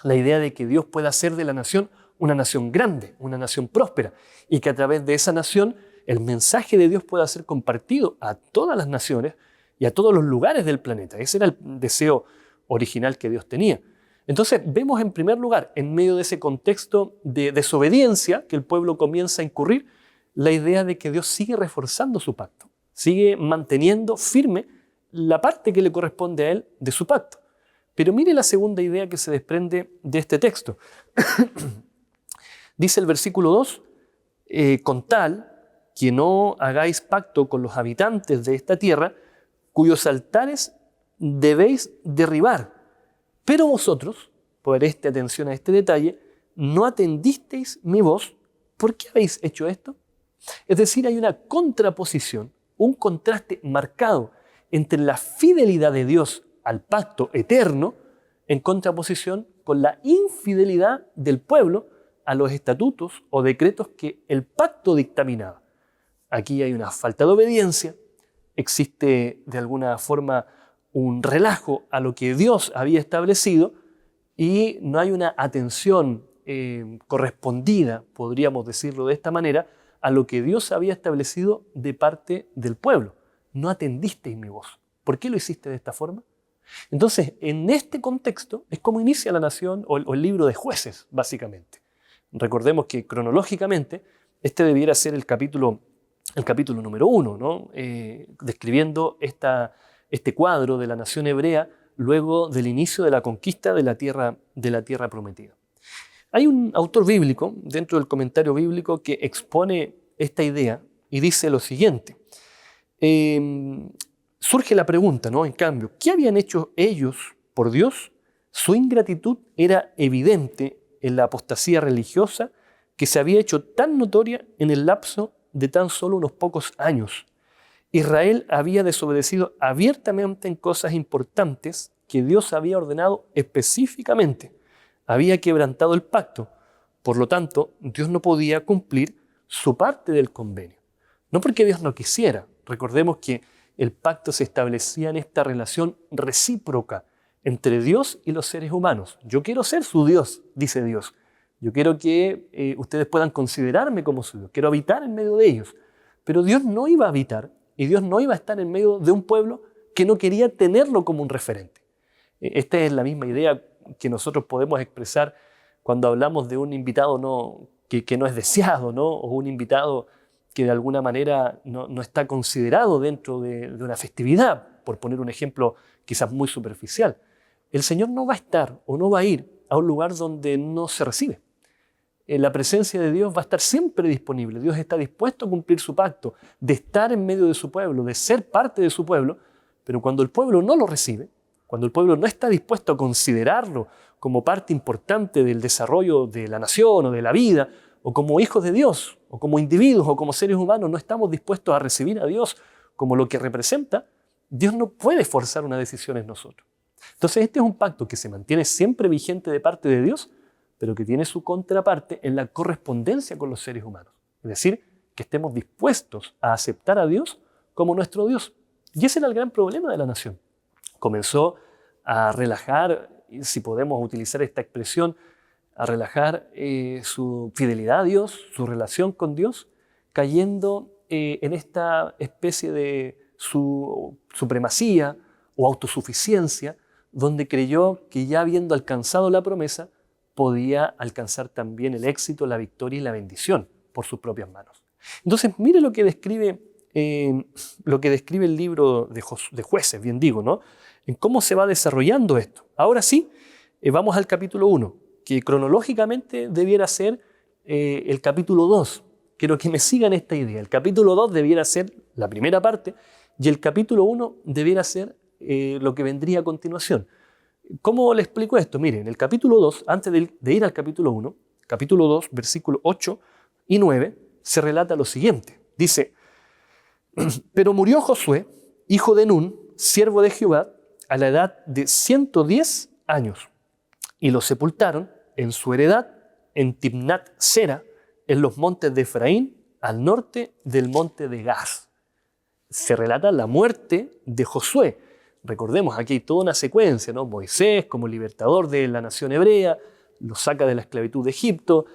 Speaker 2: la idea de que Dios pueda hacer de la nación una nación grande, una nación próspera, y que a través de esa nación el mensaje de Dios pueda ser compartido a todas las naciones y a todos los lugares del planeta. Ese era el deseo original que Dios tenía. Entonces vemos en primer lugar, en medio de ese contexto de desobediencia que el pueblo comienza a incurrir, la idea de que Dios sigue reforzando su pacto, sigue manteniendo firme la parte que le corresponde a Él de su pacto. Pero mire la segunda idea que se desprende de este texto. Dice el versículo 2, con tal que no hagáis pacto con los habitantes de esta tierra, cuyos altares debéis derribar. Pero vosotros, preste atención a este detalle, no atendisteis mi voz. ¿Por qué habéis hecho esto? Es decir, hay una contraposición, un contraste marcado entre la fidelidad de Dios al pacto eterno en contraposición con la infidelidad del pueblo a los estatutos o decretos que el pacto dictaminaba. Aquí hay una falta de obediencia, existe de alguna forma un relajo a lo que Dios había establecido y no hay una atención correspondida, podríamos decirlo de esta manera, a lo que Dios había establecido de parte del pueblo. No atendisteis mi voz. ¿Por qué lo hiciste de esta forma? Entonces, en este contexto es como inicia la nación o el libro de Jueces, básicamente. Recordemos que cronológicamente este debiera ser el capítulo número 1, ¿no? Describiendo este cuadro de la nación hebrea luego del inicio de la conquista de la tierra prometida. Hay un autor bíblico, dentro del comentario bíblico, que expone esta idea y dice lo siguiente. Surge la pregunta, ¿no? En cambio, ¿qué habían hecho ellos por Dios? Su ingratitud era evidente en la apostasía religiosa que se había hecho tan notoria en el lapso de tan solo unos pocos años. Israel había desobedecido abiertamente en cosas importantes que Dios había ordenado específicamente. Había quebrantado el pacto. Por lo tanto, Dios no podía cumplir su parte del convenio. No porque Dios no quisiera. Recordemos que el pacto se establecía en esta relación recíproca entre Dios y los seres humanos. Yo quiero ser su Dios, dice Dios. Yo quiero que ustedes puedan considerarme como su Dios. Quiero habitar en medio de ellos. Pero Dios no iba a habitar y Dios no iba a estar en medio de un pueblo que no quería tenerlo como un referente. Esta es la misma idea que nosotros podemos expresar cuando hablamos de un invitado que no es deseado, ¿no? O un invitado que de alguna manera no está considerado dentro de una festividad, por poner un ejemplo quizás muy superficial. El Señor no va a estar o no va a ir a un lugar donde no se recibe. La presencia de Dios va a estar siempre disponible. Dios está dispuesto a cumplir su pacto, de estar en medio de su pueblo, de ser parte de su pueblo, pero cuando el pueblo no lo recibe, cuando el pueblo no está dispuesto a considerarlo como parte importante del desarrollo de la nación o de la vida, o como hijos de Dios, o como individuos, o como seres humanos, no estamos dispuestos a recibir a Dios como lo que representa, Dios no puede forzar una decisión en nosotros. Entonces este es un pacto que se mantiene siempre vigente de parte de Dios, pero que tiene su contraparte en la correspondencia con los seres humanos. Es decir, que estemos dispuestos a aceptar a Dios como nuestro Dios. Y ese era el gran problema de la nación. Comenzó a relajar, si podemos utilizar esta expresión, a relajar su fidelidad a Dios, su relación con Dios, cayendo en esta especie de su supremacía o autosuficiencia, donde creyó que ya habiendo alcanzado la promesa, podía alcanzar también el éxito, la victoria y la bendición por sus propias manos. Entonces, mire lo que describe el libro de Jueces, bien digo, ¿no? En cómo se va desarrollando esto. Ahora sí, vamos al capítulo 1, que cronológicamente debiera ser el capítulo 2. Quiero que me sigan esta idea. El capítulo 2 debiera ser la primera parte y el capítulo 1 debiera ser lo que vendría a continuación. ¿Cómo le explico esto? Miren, el capítulo 2, antes de ir al capítulo 1, capítulo 2, versículos 8 y 9, se relata lo siguiente. Dice, pero murió Josué, hijo de Nun, siervo de Jehová, a la edad de 110 años, y lo sepultaron en su heredad, en Timnat Sera, en los montes de Efraín, al norte del monte de Gaz. Se relata la muerte de Josué. Recordemos, aquí hay toda una secuencia, ¿no? Moisés como libertador de la nación hebrea, lo saca de la esclavitud de Egipto,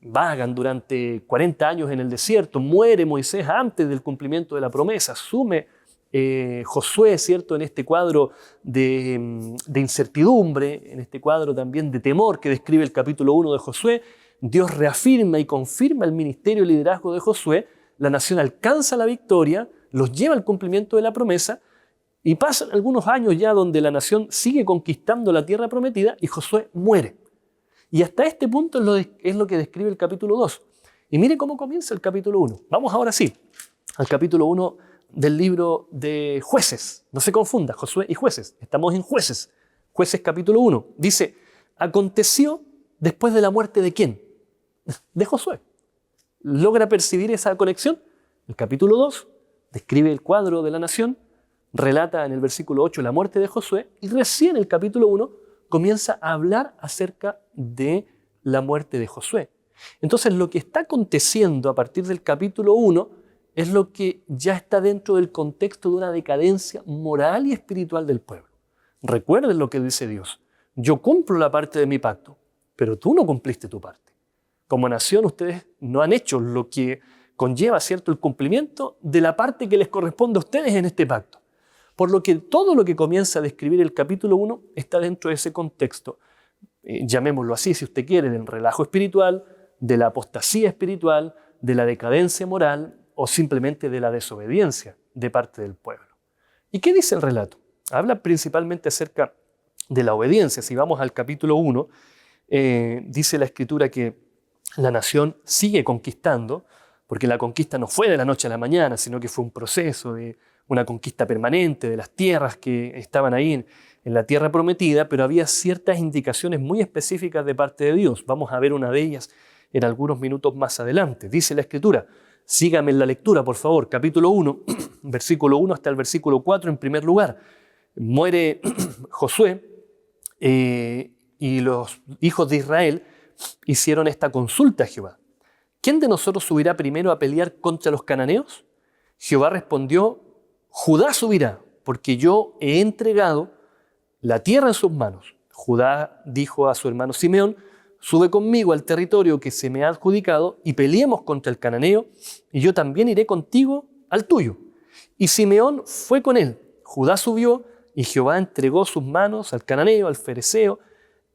Speaker 2: vagan durante 40 años en el desierto, muere Moisés antes del cumplimiento de la promesa, asume Josué, ¿cierto?, en este cuadro de incertidumbre, en este cuadro también de temor que describe el capítulo 1 de Josué. Dios reafirma y confirma el ministerio y liderazgo de Josué, la nación alcanza la victoria, los lleva al cumplimiento de la promesa, y pasan algunos años ya donde la nación sigue conquistando la tierra prometida y Josué muere. Y hasta este punto es lo que describe el capítulo 2. Y mire cómo comienza el capítulo 1. Vamos ahora sí al capítulo 1 del libro de Jueces. No se confunda, Josué y Jueces. Estamos en Jueces. Jueces capítulo 1. Dice, aconteció después de la muerte ¿de quién? De Josué. ¿Logra percibir esa conexión? El capítulo 2 describe el cuadro de la nación, relata en el versículo 8 la muerte de Josué, y recién el capítulo 1 comienza a hablar acerca de la muerte de Josué. Entonces, lo que está aconteciendo a partir del capítulo 1 es lo que ya está dentro del contexto de una decadencia moral y espiritual del pueblo. Recuerden lo que dice Dios. Yo cumplo la parte de mi pacto, pero tú no cumpliste tu parte. Como nación, ustedes no han hecho lo que conlleva, ¿cierto?, el cumplimiento de la parte que les corresponde a ustedes en este pacto. Por lo que todo lo que comienza a describir el capítulo 1 está dentro de ese contexto, llamémoslo así si usted quiere, del relajo espiritual, de la apostasía espiritual, de la decadencia moral o simplemente de la desobediencia de parte del pueblo. ¿Y qué dice el relato? Habla principalmente acerca de la obediencia. Si vamos al capítulo 1, dice la Escritura que la nación sigue conquistando, porque la conquista no fue de la noche a la mañana, sino que fue un proceso de una conquista permanente de las tierras que estaban ahí en la tierra prometida, pero había ciertas indicaciones muy específicas de parte de Dios. Vamos a ver una de ellas en algunos minutos más adelante. Dice la Escritura, sígame en la lectura, por favor, capítulo 1, versículo 1 hasta el versículo 4, en primer lugar. Muere Josué y los hijos de Israel hicieron esta consulta a Jehová. ¿Quién de nosotros subirá primero a pelear contra los cananeos? Jehová respondió, Judá subirá, porque yo he entregado la tierra en sus manos. Judá dijo a su hermano Simeón, sube conmigo al territorio que se me ha adjudicado y peleemos contra el cananeo, y yo también iré contigo al tuyo. Y Simeón fue con él. Judá subió, y Jehová entregó sus manos al cananeo, al fereceo,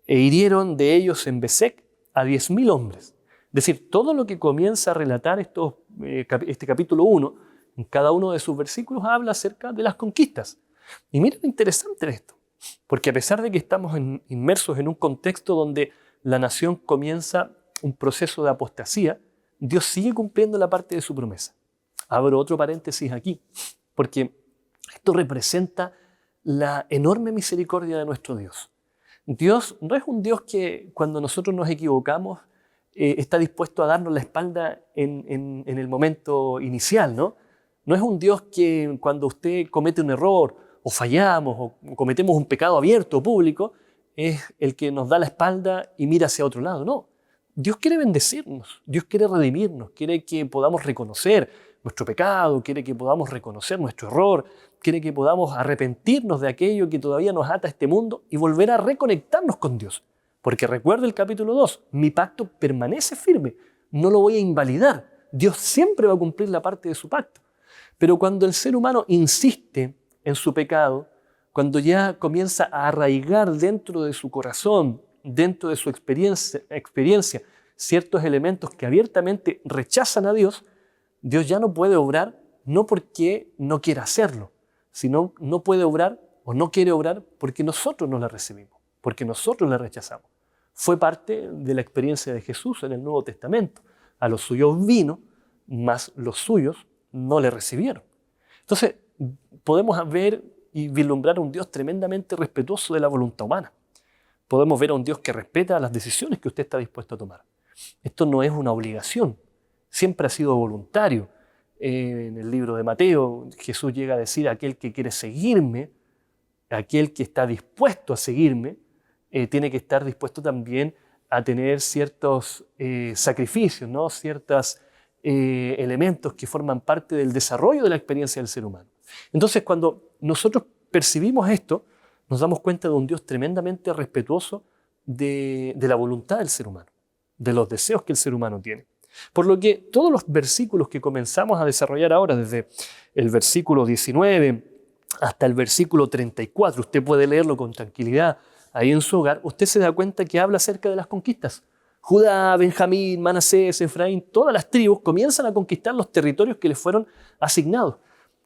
Speaker 2: e hirieron de ellos en Besec a 10.000 hombres. Es decir, todo lo que comienza a relatar este capítulo 1, en cada uno de sus versículos habla acerca de las conquistas. Y miren lo interesante de esto, porque a pesar de que estamos inmersos en un contexto donde la nación comienza un proceso de apostasía, Dios sigue cumpliendo la parte de su promesa. Abro otro paréntesis aquí, porque esto representa la enorme misericordia de nuestro Dios. Dios no es un Dios que cuando nosotros nos equivocamos está dispuesto a darnos la espalda en el momento inicial, ¿no? No es un Dios que cuando usted comete un error o fallamos o cometemos un pecado abierto o público, es el que nos da la espalda y mira hacia otro lado. No, Dios quiere bendecirnos, Dios quiere redimirnos, quiere que podamos reconocer nuestro pecado, quiere que podamos reconocer nuestro error, quiere que podamos arrepentirnos de aquello que todavía nos ata a este mundo y volver a reconectarnos con Dios. Porque recuerda el capítulo 2, mi pacto permanece firme, no lo voy a invalidar. Dios siempre va a cumplir la parte de su pacto. Pero cuando el ser humano insiste en su pecado, cuando ya comienza a arraigar dentro de su corazón, dentro de su experiencia, ciertos elementos que abiertamente rechazan a Dios, Dios ya no puede obrar, no porque no quiera hacerlo, sino no puede obrar o no quiere obrar porque nosotros no la recibimos, porque nosotros la rechazamos. Fue parte de la experiencia de Jesús en el Nuevo Testamento. A los suyos vino, mas los suyos no le recibieron. Entonces, podemos ver y vislumbrar a un Dios tremendamente respetuoso de la voluntad humana. Podemos ver a un Dios que respeta las decisiones que usted está dispuesto a tomar. Esto no es una obligación, siempre ha sido voluntario. En el libro de Mateo, Jesús llega a decir: aquel que quiere seguirme, aquel que está dispuesto a seguirme, tiene que estar dispuesto también a tener ciertos sacrificios, ¿no? Ciertos elementos que forman parte del desarrollo de la experiencia del ser humano. Entonces, cuando nosotros percibimos esto, nos damos cuenta de un Dios tremendamente respetuoso de la voluntad del ser humano, de los deseos que el ser humano tiene. Por lo que todos los versículos que comenzamos a desarrollar ahora, desde el versículo 19 hasta el versículo 34, usted puede leerlo con tranquilidad ahí en su hogar, usted se da cuenta que habla acerca de las conquistas. Judá, Benjamín, Manasés, Efraín, todas las tribus comienzan a conquistar los territorios que les fueron asignados.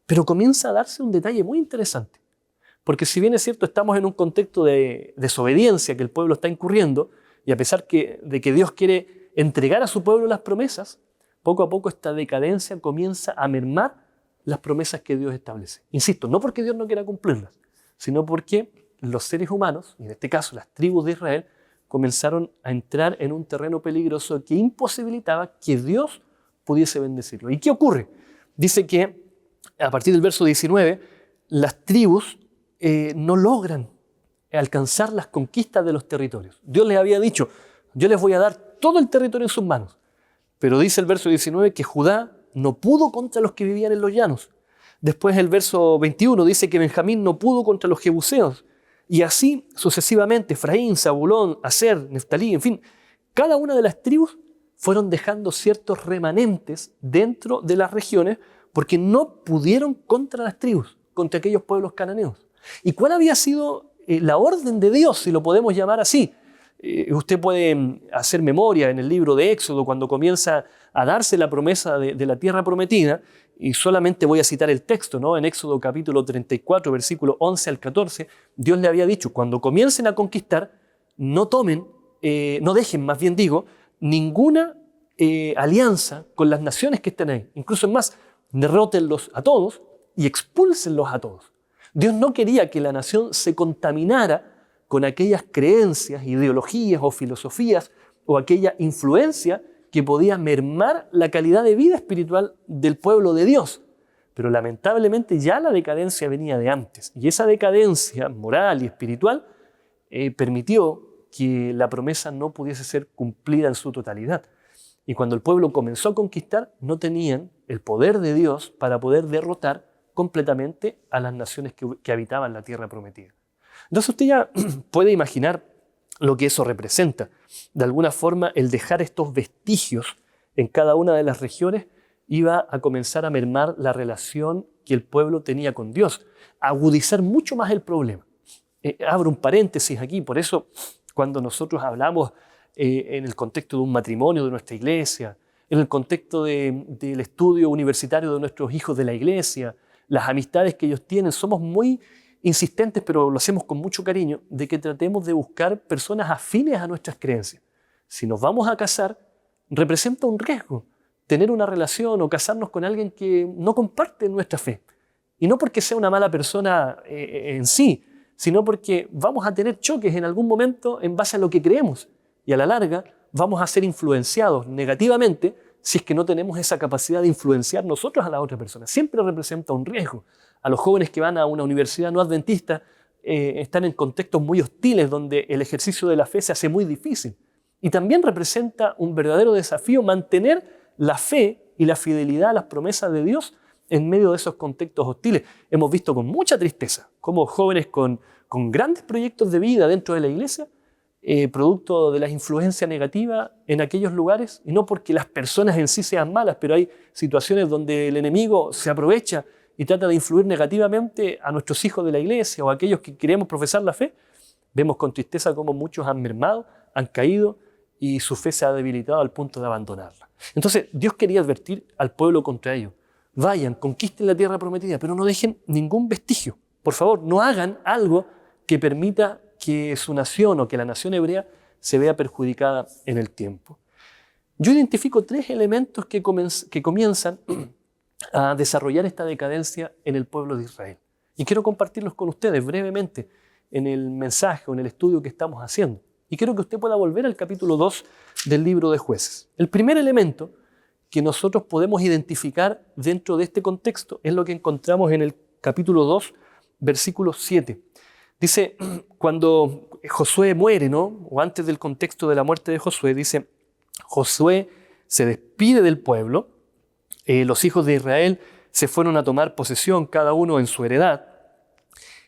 Speaker 2: Pero comienza a darse un detalle muy interesante. Porque si bien es cierto, estamos en un contexto de desobediencia que el pueblo está incurriendo, y a pesar de que Dios quiere entregar a su pueblo las promesas, poco a poco esta decadencia comienza a mermar las promesas que Dios establece. Insisto, no porque Dios no quiera cumplirlas, sino porque los seres humanos, y en este caso las tribus de Israel, comenzaron a entrar en un terreno peligroso que imposibilitaba que Dios pudiese bendecirlo. ¿Y qué ocurre? Dice que a partir del verso 19, las tribus no logran alcanzar las conquistas de los territorios. Dios les había dicho: yo les voy a dar todo el territorio en sus manos. Pero dice el verso 19 que Judá no pudo contra los que vivían en los llanos. Después el verso 21 dice que Benjamín no pudo contra los jebuseos. Y así sucesivamente, Efraín, Zabulón, Aser, Neftalí, en fin, cada una de las tribus fueron dejando ciertos remanentes dentro de las regiones porque no pudieron contra las tribus, contra aquellos pueblos cananeos. ¿Y cuál había sido la orden de Dios, si lo podemos llamar así? Usted puede hacer memoria en el libro de Éxodo, cuando comienza a darse la promesa de la tierra prometida, y solamente voy a citar el texto, ¿no? En Éxodo capítulo 34, versículo 11 al 14, Dios le había dicho: cuando comiencen a conquistar, no dejen, más bien digo, ninguna alianza con las naciones que estén ahí. Incluso es más, derrótenlos a todos y expúlsenlos a todos. Dios no quería que la nación se contaminara con aquellas creencias, ideologías o filosofías o aquella influencia que podía mermar la calidad de vida espiritual del pueblo de Dios. Pero lamentablemente ya la decadencia venía de antes, y esa decadencia moral y espiritual permitió que la promesa no pudiese ser cumplida en su totalidad. Y cuando el pueblo comenzó a conquistar, no tenían el poder de Dios para poder derrotar completamente a las naciones que habitaban la tierra prometida. Entonces usted ya puede imaginar lo que eso representa. De alguna forma, el dejar estos vestigios en cada una de las regiones iba a comenzar a mermar la relación que el pueblo tenía con Dios, a agudizar mucho más el problema. Abro un paréntesis aquí, por eso cuando nosotros hablamos en el contexto de un matrimonio de nuestra iglesia, en el contexto del estudio universitario de nuestros hijos de la iglesia, las amistades que ellos tienen, somos muy insistentes, pero lo hacemos con mucho cariño, de que tratemos de buscar personas afines a nuestras creencias. Si nos vamos a casar, representa un riesgo tener una relación o casarnos con alguien que no comparte nuestra fe. Y no porque sea una mala persona en sí, sino porque vamos a tener choques en algún momento en base a lo que creemos. Y a la larga vamos a ser influenciados negativamente si es que no tenemos esa capacidad de influenciar nosotros a la otra persona. Siempre representa un riesgo. A los jóvenes que van a una universidad no adventista, están en contextos muy hostiles donde el ejercicio de la fe se hace muy difícil. Y también representa un verdadero desafío mantener la fe y la fidelidad a las promesas de Dios en medio de esos contextos hostiles. Hemos visto con mucha tristeza cómo jóvenes con grandes proyectos de vida dentro de la iglesia, producto de la influencia negativa en aquellos lugares, y no porque las personas en sí sean malas, pero hay situaciones donde el enemigo se aprovecha y trata de influir negativamente a nuestros hijos de la iglesia o a aquellos que queremos profesar la fe. Vemos con tristeza cómo muchos han mermado, han caído y su fe se ha debilitado al punto de abandonarla. Entonces Dios quería advertir al pueblo contra ello. Vayan, conquisten la tierra prometida, pero no dejen ningún vestigio. Por favor, no hagan algo que permita que su nación o que la nación hebrea se vea perjudicada en el tiempo. Yo identifico 3 elementos que comienzan a desarrollar esta decadencia en el pueblo de Israel. Y quiero compartirlos con ustedes brevemente en el mensaje o en el estudio que estamos haciendo. Y quiero que usted pueda volver al capítulo 2 del libro de Jueces. El primer elemento que nosotros podemos identificar dentro de este contexto es lo que encontramos en el capítulo 2, versículo 7. Dice, cuando Josué muere, ¿no? O antes del contexto de la muerte de Josué, dice, Josué se despide del pueblo, los hijos de Israel se fueron a tomar posesión, cada uno en su heredad,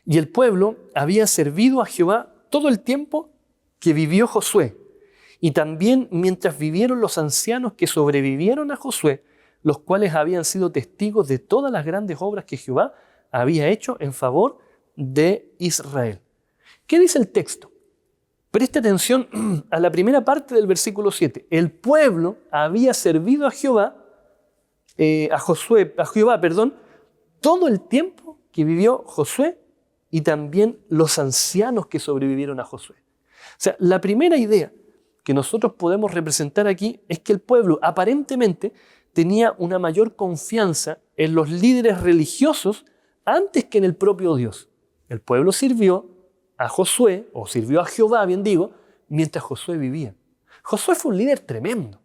Speaker 2: y el pueblo había servido a Jehová todo el tiempo que vivió Josué, y también mientras vivieron los ancianos que sobrevivieron a Josué, los cuales habían sido testigos de todas las grandes obras que Jehová había hecho en favor de Israel. ¿Qué dice el texto? Preste atención a la primera parte del versículo 7. El pueblo había servido a Jehová, todo el tiempo que vivió Josué y también los ancianos que sobrevivieron a Josué. O sea, la primera idea que nosotros podemos representar aquí es que el pueblo aparentemente tenía una mayor confianza en los líderes religiosos antes que en el propio Dios. El pueblo sirvió a Josué, o sirvió a Jehová, bien digo, mientras Josué vivía. Josué fue un líder tremendo.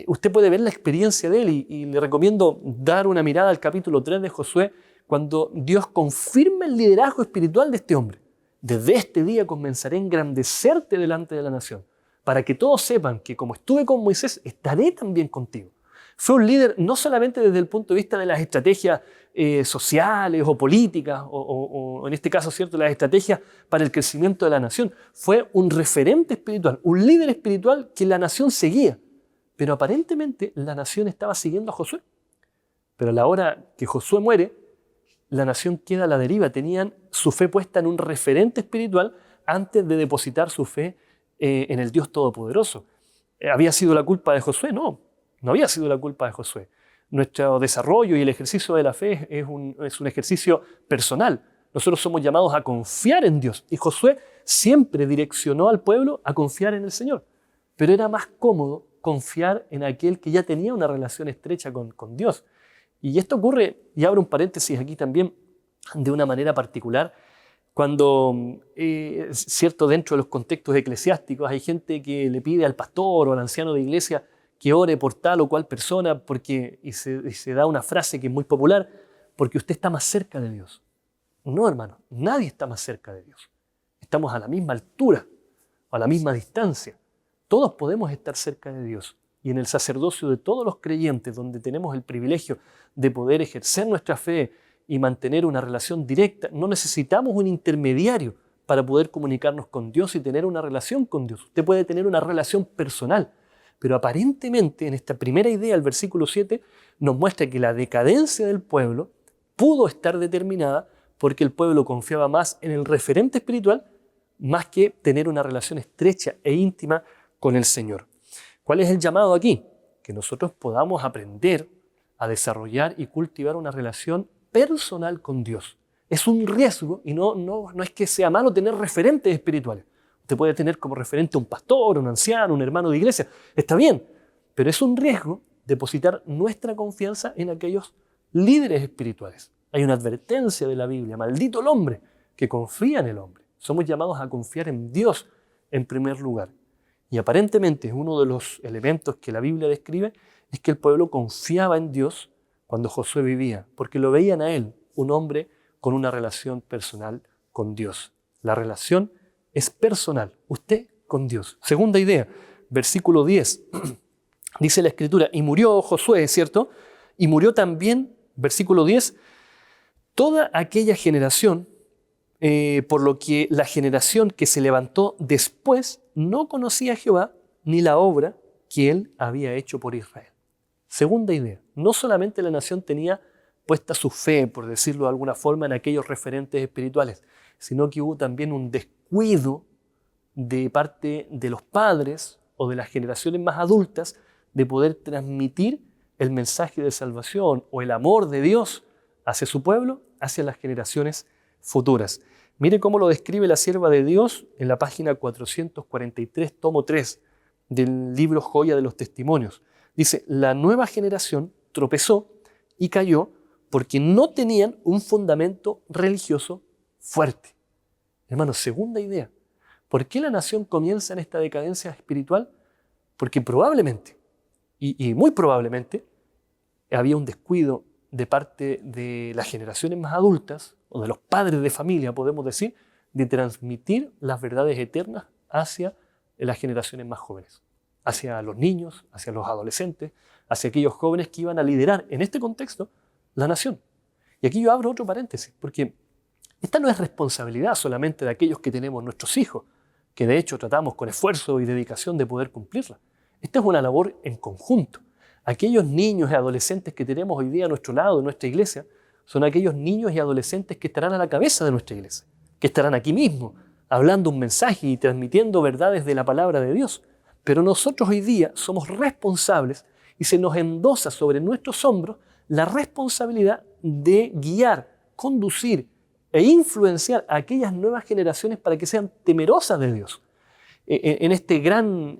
Speaker 2: Usted puede ver la experiencia de él y le recomiendo dar una mirada al capítulo 3 de Josué cuando Dios confirma el liderazgo espiritual de este hombre. Desde este día comenzaré a engrandecerte delante de la nación, para que todos sepan que como estuve con Moisés, estaré también contigo. Fue un líder no solamente desde el punto de vista de las estrategias sociales o políticas, o en este caso, ¿cierto?, las estrategias para el crecimiento de la nación. Fue un referente espiritual, un líder espiritual que la nación seguía. Pero aparentemente la nación estaba siguiendo a Josué. Pero a la hora que Josué muere, la nación queda a la deriva. Tenían su fe puesta en un referente espiritual antes de depositar su fe en el Dios Todopoderoso. ¿Había sido la culpa de Josué? No, no había sido la culpa de Josué. Nuestro desarrollo y el ejercicio de la fe es un ejercicio personal. Nosotros somos llamados a confiar en Dios. Y Josué siempre direccionó al pueblo a confiar en el Señor. Pero era más cómodo confiar en aquel que ya tenía una relación estrecha con Dios. Y esto ocurre, y abro un paréntesis aquí también, de una manera particular, cuando, cierto, dentro de los contextos eclesiásticos hay gente que le pide al pastor o al anciano de iglesia que ore por tal o cual persona y se da una frase que es muy popular, porque usted está más cerca de Dios. No, hermano, nadie está más cerca de Dios. Estamos a la misma altura, a la misma distancia. Todos podemos estar cerca de Dios. Y en el sacerdocio de todos los creyentes, donde tenemos el privilegio de poder ejercer nuestra fe y mantener una relación directa, no necesitamos un intermediario para poder comunicarnos con Dios y tener una relación con Dios. Usted puede tener una relación personal, pero aparentemente en esta primera idea, el versículo 7, nos muestra que la decadencia del pueblo pudo estar determinada porque el pueblo confiaba más en el referente espiritual más que tener una relación estrecha e íntima con el Señor. ¿Cuál es el llamado aquí? Que nosotros podamos aprender a desarrollar y cultivar una relación personal con Dios. Es un riesgo y no es que sea malo tener referentes espirituales. Usted puede tener como referente un pastor, un anciano, un hermano de iglesia. Está bien, pero es un riesgo depositar nuestra confianza en aquellos líderes espirituales. Hay una advertencia de la Biblia: maldito el hombre que confía en el hombre. Somos llamados a confiar en Dios en primer lugar. Y aparentemente uno de los elementos que la Biblia describe es que el pueblo confiaba en Dios cuando Josué vivía, porque lo veían a él, un hombre con una relación personal con Dios. La relación es personal, usted con Dios. Segunda idea, versículo 10, dice la Escritura, y murió Josué, ¿cierto? Y murió también, versículo 10, toda aquella generación, por lo que la generación que se levantó después no conocía a Jehová ni la obra que él había hecho por Israel. Segunda idea, no solamente la nación tenía puesta su fe, por decirlo de alguna forma, en aquellos referentes espirituales, sino que hubo también un descuido de parte de los padres o de las generaciones más adultas de poder transmitir el mensaje de salvación o el amor de Dios hacia su pueblo, hacia las generaciones futuras. Mire cómo lo describe la sierva de Dios en la página 443, tomo 3, del libro Joya de los Testimonios. Dice, la nueva generación tropezó y cayó porque no tenían un fundamento religioso fuerte. Hermanos, segunda idea. ¿Por qué la nación comienza en esta decadencia espiritual? Porque probablemente, y muy probablemente, había un descuido de parte de las generaciones más adultas, o de los padres de familia, podemos decir, de transmitir las verdades eternas hacia las generaciones más jóvenes, hacia los niños, hacia los adolescentes, hacia aquellos jóvenes que iban a liderar en este contexto la nación. Y aquí yo abro otro paréntesis, porque esta no es responsabilidad solamente de aquellos que tenemos nuestros hijos, que de hecho tratamos con esfuerzo y dedicación de poder cumplirla. Esta es una labor en conjunto. Aquellos niños y adolescentes que tenemos hoy día a nuestro lado, en nuestra iglesia, son aquellos niños y adolescentes que estarán a la cabeza de nuestra iglesia, que estarán aquí mismo, hablando un mensaje y transmitiendo verdades de la palabra de Dios. Pero nosotros hoy día somos responsables y se nos endosa sobre nuestros hombros la responsabilidad de guiar, conducir e influenciar a aquellas nuevas generaciones para que sean temerosas de Dios. En esta gran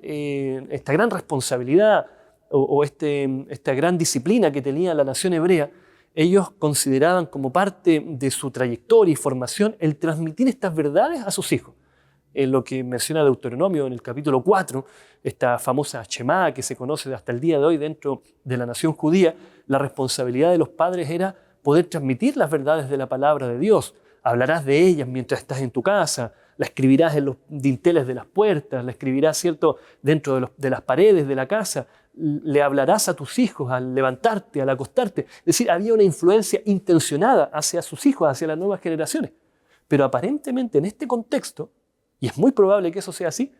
Speaker 2: responsabilidad o esta gran disciplina que tenía la nación hebrea, ellos consideraban como parte de su trayectoria y formación el transmitir estas verdades a sus hijos. En lo que menciona Deuteronomio en el capítulo 4, esta famosa Shemá que se conoce hasta el día de hoy dentro de la nación judía, la responsabilidad de los padres era poder transmitir las verdades de la palabra de Dios. Hablarás de ellas mientras estás en tu casa, la escribirás en los dinteles de las puertas, la escribirás, ¿cierto?, dentro de las paredes de la casa, le hablarás a tus hijos al levantarte, al acostarte. Es decir, había una influencia intencionada hacia sus hijos, hacia las nuevas generaciones. Pero aparentemente en este contexto, y es muy probable que eso sea así,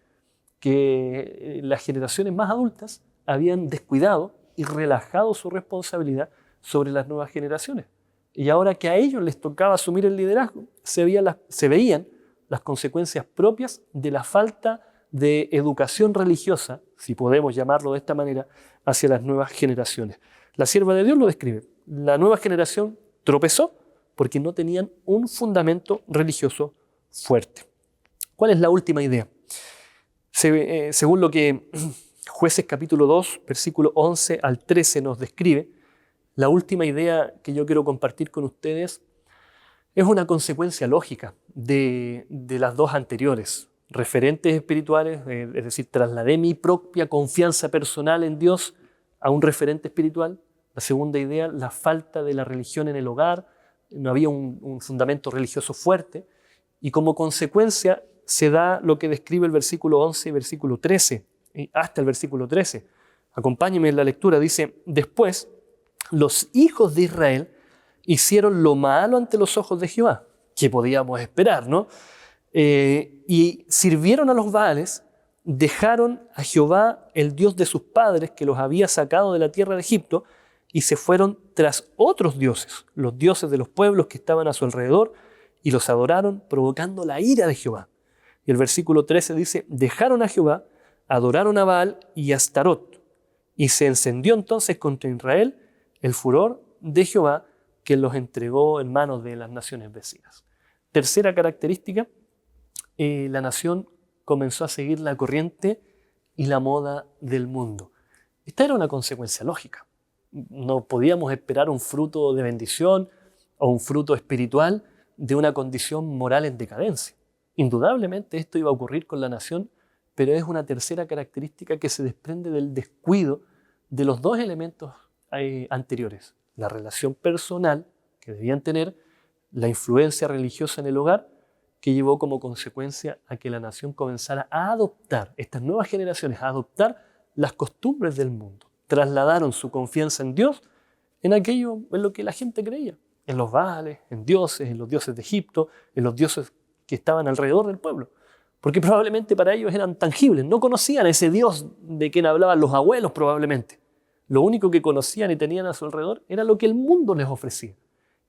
Speaker 2: que las generaciones más adultas habían descuidado y relajado su responsabilidad sobre las nuevas generaciones. Y ahora que a ellos les tocaba asumir el liderazgo, se veían las consecuencias propias de la falta de educación religiosa, si podemos llamarlo de esta manera, hacia las nuevas generaciones. La sierva de Dios lo describe. La nueva generación tropezó porque no tenían un fundamento religioso fuerte. ¿Cuál es la última idea? Según lo que Jueces capítulo 2, versículo 11 al 13 nos describe, la última idea que yo quiero compartir con ustedes es una consecuencia lógica de las dos anteriores. Referentes espirituales, es decir, trasladé mi propia confianza personal en Dios a un referente espiritual. La segunda idea, la falta de la religión en el hogar, no había un fundamento religioso fuerte, y como consecuencia se da lo que describe el versículo 11 y versículo 13, hasta el versículo 13. Acompáñenme en la lectura, dice, después los hijos de Israel hicieron lo malo ante los ojos de Jehová, que podíamos esperar, ¿no? Y sirvieron a los Baales, dejaron a Jehová, el Dios de sus padres, que los había sacado de la tierra de Egipto, y se fueron tras otros dioses, los dioses de los pueblos que estaban a su alrededor, y los adoraron, provocando la ira de Jehová. Y el versículo 13 dice, dejaron a Jehová, adoraron a Baal y a Astarot, y se encendió entonces contra Israel el furor de Jehová, que los entregó en manos de las naciones vecinas. Tercera característica, la nación comenzó a seguir la corriente y la moda del mundo. Esta era una consecuencia lógica. No podíamos esperar un fruto de bendición o un fruto espiritual de una condición moral en decadencia. Indudablemente esto iba a ocurrir con la nación, pero es una tercera característica que se desprende del descuido de los dos elementos anteriores. La relación personal que debían tener, la influencia religiosa en el hogar que llevó como consecuencia a que la nación comenzara a adoptar, estas nuevas generaciones, a adoptar las costumbres del mundo. Trasladaron su confianza en Dios, en aquello en lo que la gente creía, en los Baales, en dioses, en los dioses de Egipto, en los dioses que estaban alrededor del pueblo. Porque probablemente para ellos eran tangibles, no conocían a ese Dios de quien hablaban los abuelos probablemente. Lo único que conocían y tenían a su alrededor era lo que el mundo les ofrecía.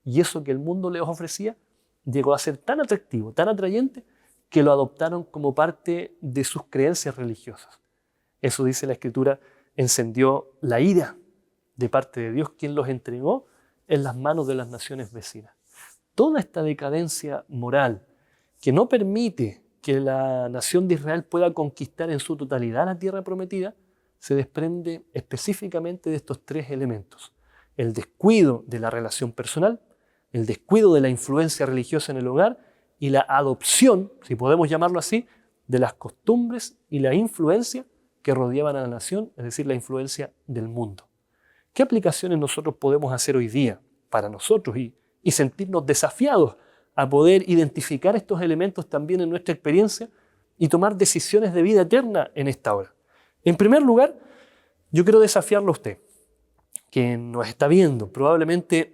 Speaker 2: Y eso que el mundo les ofrecía llegó a ser tan atractivo, tan atrayente, que lo adoptaron como parte de sus creencias religiosas. Eso, dice la Escritura, encendió la ira de parte de Dios, quien los entregó en las manos de las naciones vecinas. Toda esta decadencia moral que no permite que la nación de Israel pueda conquistar en su totalidad la tierra prometida, se desprende específicamente de estos tres elementos: el descuido de la relación personal, el descuido de la influencia religiosa en el hogar y la adopción, si podemos llamarlo así, de las costumbres y la influencia que rodeaban a la nación, es decir, la influencia del mundo. ¿Qué aplicaciones nosotros podemos hacer hoy día para nosotros y sentirnos desafiados a poder identificar estos elementos también en nuestra experiencia y tomar decisiones de vida eterna en esta hora? En primer lugar, yo quiero desafiarlo a usted, que nos está viendo. Probablemente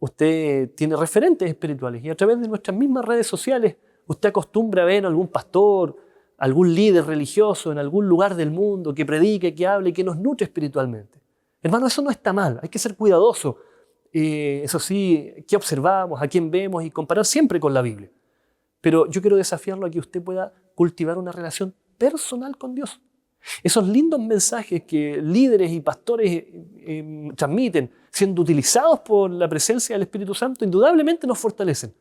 Speaker 2: usted tiene referentes espirituales y a través de nuestras mismas redes sociales usted acostumbra a ver a algún pastor, algún líder religioso en algún lugar del mundo que predique, que hable, que nos nutre espiritualmente. Hermano, eso no está mal, hay que ser cuidadoso. Eso sí, qué observamos, a quién vemos y comparar siempre con la Biblia. Pero yo quiero desafiarlo a que usted pueda cultivar una relación personal con Dios. Esos lindos mensajes que líderes y pastores transmiten, siendo utilizados por la presencia del Espíritu Santo, indudablemente nos fortalecen.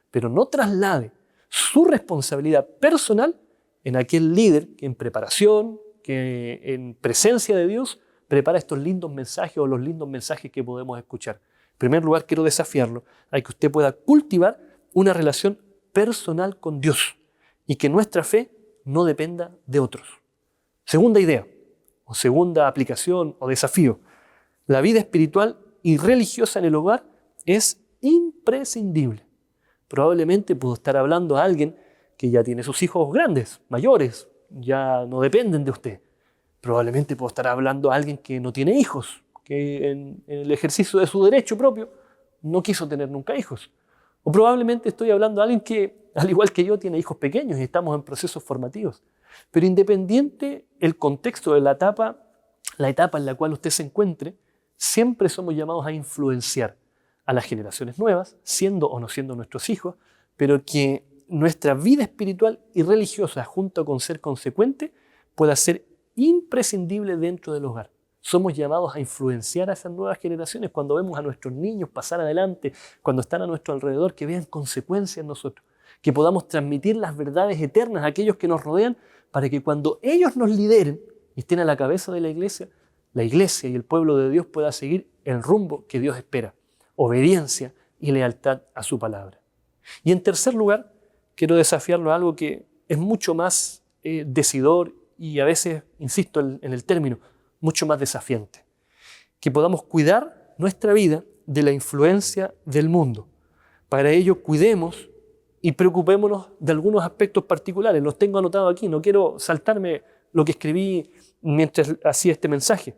Speaker 2: Pero no traslade su responsabilidad personal en aquel líder que en preparación, que en presencia de Dios, prepara estos lindos mensajes o los lindos mensajes que podemos escuchar. En primer lugar, quiero desafiarlo a que usted pueda cultivar una relación personal con Dios y que nuestra fe no dependa de otros. Segunda idea, o segunda aplicación o desafío: la vida espiritual y religiosa en el hogar es imprescindible. Probablemente puedo estar hablando a alguien que ya tiene sus hijos grandes, mayores, ya no dependen de usted. Probablemente puedo estar hablando a alguien que no tiene hijos, que en el ejercicio de su derecho propio no quiso tener nunca hijos. O probablemente estoy hablando a alguien que, al igual que yo, tiene hijos pequeños y estamos en procesos formativos. Pero independiente el contexto de la etapa en la cual usted se encuentre, siempre somos llamados a influenciar a las generaciones nuevas, siendo o no siendo nuestros hijos, pero que nuestra vida espiritual y religiosa, junto con ser consecuente, pueda ser imprescindible dentro del hogar. Somos llamados a influenciar a esas nuevas generaciones cuando vemos a nuestros niños pasar adelante, cuando están a nuestro alrededor, que vean consecuencias en nosotros, que podamos transmitir las verdades eternas a aquellos que nos rodean, para que cuando ellos nos lideren y estén a la cabeza de la iglesia y el pueblo de Dios pueda seguir el rumbo que Dios espera: obediencia y lealtad a su palabra. Y en tercer lugar, quiero desafiarlo a algo que es mucho más decidor y a veces, insisto en el término, mucho más desafiante. Que podamos cuidar nuestra vida de la influencia del mundo. Para ello, cuidemos y preocupémonos de algunos aspectos particulares. Los tengo anotados aquí, no quiero saltarme lo que escribí mientras hacía este mensaje.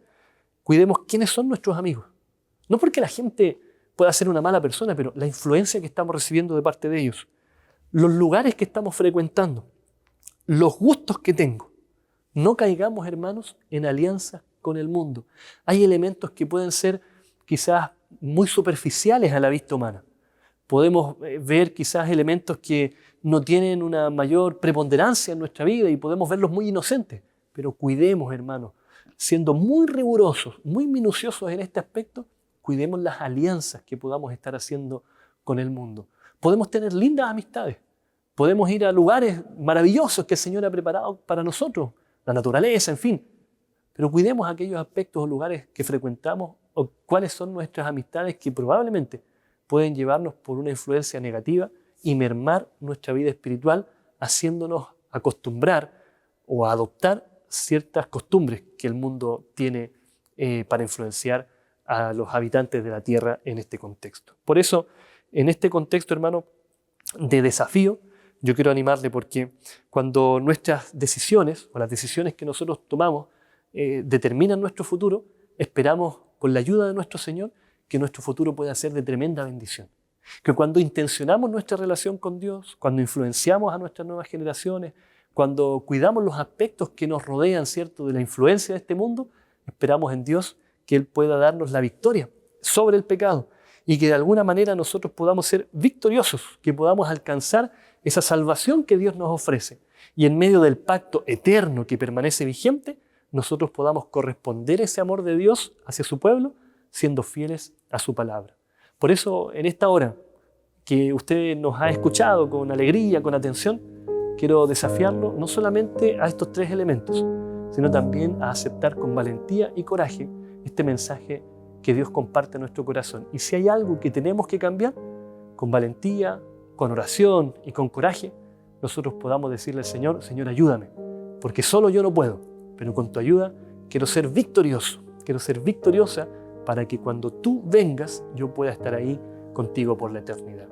Speaker 2: Cuidemos quiénes son nuestros amigos. No porque la gente pueda ser una mala persona, pero la influencia que estamos recibiendo de parte de ellos, los lugares que estamos frecuentando, los gustos que tengo. No caigamos, hermanos, en alianzas con el mundo. Hay elementos que pueden ser quizás muy superficiales a la vista humana. Podemos ver quizás elementos que no tienen una mayor preponderancia en nuestra vida y podemos verlos muy inocentes. Pero cuidemos, hermanos, siendo muy rigurosos, muy minuciosos en este aspecto, cuidemos las alianzas que podamos estar haciendo con el mundo. Podemos tener lindas amistades, podemos ir a lugares maravillosos que el Señor ha preparado para nosotros, la naturaleza, en fin. Pero cuidemos aquellos aspectos o lugares que frecuentamos o cuáles son nuestras amistades que probablemente pueden llevarnos por una influencia negativa y mermar nuestra vida espiritual, haciéndonos acostumbrar o adoptar ciertas costumbres que el mundo tiene para influenciar a los habitantes de la tierra en este contexto. Por eso, en este contexto, hermano, de desafío, Yo quiero animarle porque cuando nuestras decisiones o las decisiones que nosotros tomamos determinan nuestro futuro, esperamos con la ayuda de nuestro Señor que nuestro futuro pueda ser de tremenda bendición. Que cuando intencionamos nuestra relación con Dios, cuando influenciamos a nuestras nuevas generaciones, cuando cuidamos los aspectos que nos rodean, ¿cierto?, de la influencia de este mundo, esperamos en Dios que Él pueda darnos la victoria sobre el pecado y que de alguna manera nosotros podamos ser victoriosos, que podamos alcanzar esa salvación que Dios nos ofrece. Y en medio del pacto eterno que permanece vigente, nosotros podamos corresponder ese amor de Dios hacia su pueblo, siendo fieles a su palabra. Por eso, en esta hora que usted nos ha escuchado con alegría, con atención, quiero desafiarlo no solamente a estos 3 elementos, sino también a aceptar con valentía y coraje este mensaje que Dios comparte en nuestro corazón. Y si hay algo que tenemos que cambiar, con valentía, con oración y con coraje, nosotros podamos decirle al Señor: Señor, ayúdame, porque solo yo no puedo, pero con tu ayuda quiero ser victorioso, quiero ser victoriosa para que cuando tú vengas yo pueda estar ahí contigo por la eternidad.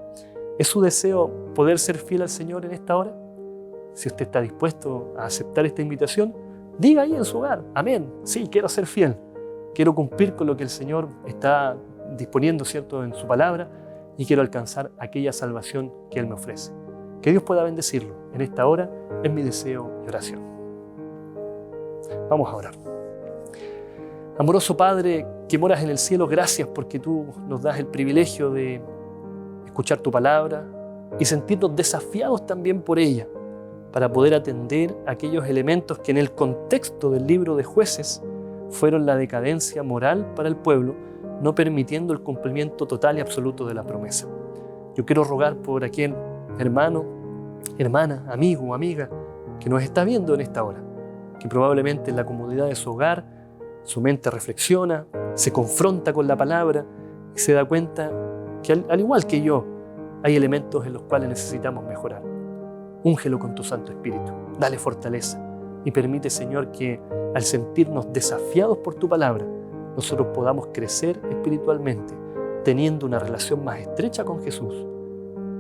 Speaker 2: ¿Es su deseo poder ser fiel al Señor en esta hora? Si usted está dispuesto a aceptar esta invitación, diga ahí en su hogar: amén, sí, quiero ser fiel, quiero cumplir con lo que el Señor está disponiendo, ¿cierto?, en su palabra, y quiero alcanzar aquella salvación que Él me ofrece. Que Dios pueda bendecirlo en esta hora, es mi deseo y oración. Vamos a orar. Amoroso Padre que moras en el cielo, gracias porque tú nos das el privilegio de escuchar tu palabra y sentirnos desafiados también por ella, para poder atender aquellos elementos que en el contexto del libro de Jueces fueron la decadencia moral para el pueblo, no permitiendo el cumplimiento total y absoluto de la promesa. Yo quiero rogar por aquel hermano, hermana, amigo o amiga que nos está viendo en esta hora, que probablemente en la comodidad de su hogar, su mente reflexiona, se confronta con la palabra y se da cuenta que al igual que yo, hay elementos en los cuales necesitamos mejorar. Úngelo con tu Santo Espíritu, dale fortaleza y permite, Señor, que al sentirnos desafiados por tu palabra, nosotros podamos crecer espiritualmente, teniendo una relación más estrecha con Jesús,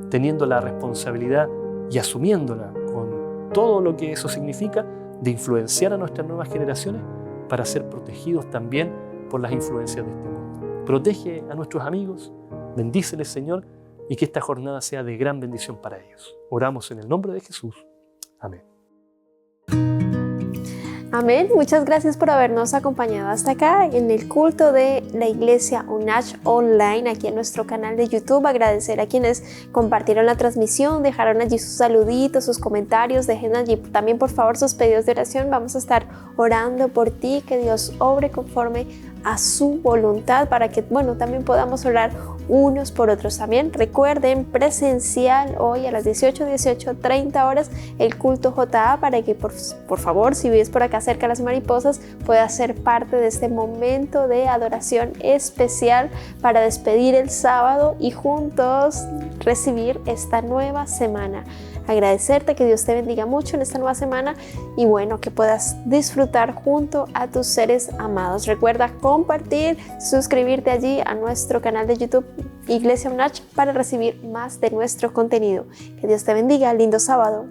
Speaker 2: teniendo la responsabilidad y asumiéndola con todo lo que eso significa de influenciar a nuestras nuevas generaciones para ser protegidos también por las influencias de este mundo. Protege a nuestros amigos, bendíceles, Señor, y que esta jornada sea de gran bendición para ellos. Oramos en el nombre de Jesús. Amén.
Speaker 1: Amén. Muchas gracias por habernos acompañado hasta acá en el culto de la Iglesia UNACH Online, aquí en nuestro canal de YouTube. Agradecer a quienes compartieron la transmisión, dejaron allí sus saluditos, sus comentarios, dejen allí también por favor sus pedidos de oración. Vamos a estar orando por ti, que Dios obre conforme a su voluntad para que, también podamos orar unos por otros. También recuerden, presencial hoy a las 30 horas, el culto JA, para que por favor, si vives por acá cerca de las Mariposas, puedas ser parte de este momento de adoración especial para despedir el sábado y juntos recibir esta nueva semana. Agradecerte, que Dios te bendiga mucho en esta nueva semana y que puedas disfrutar junto a tus seres amados. Recuerda compartir, suscribirte allí a nuestro canal de YouTube Iglesia UNACH para recibir más de nuestro contenido. Que Dios te bendiga, lindo sábado.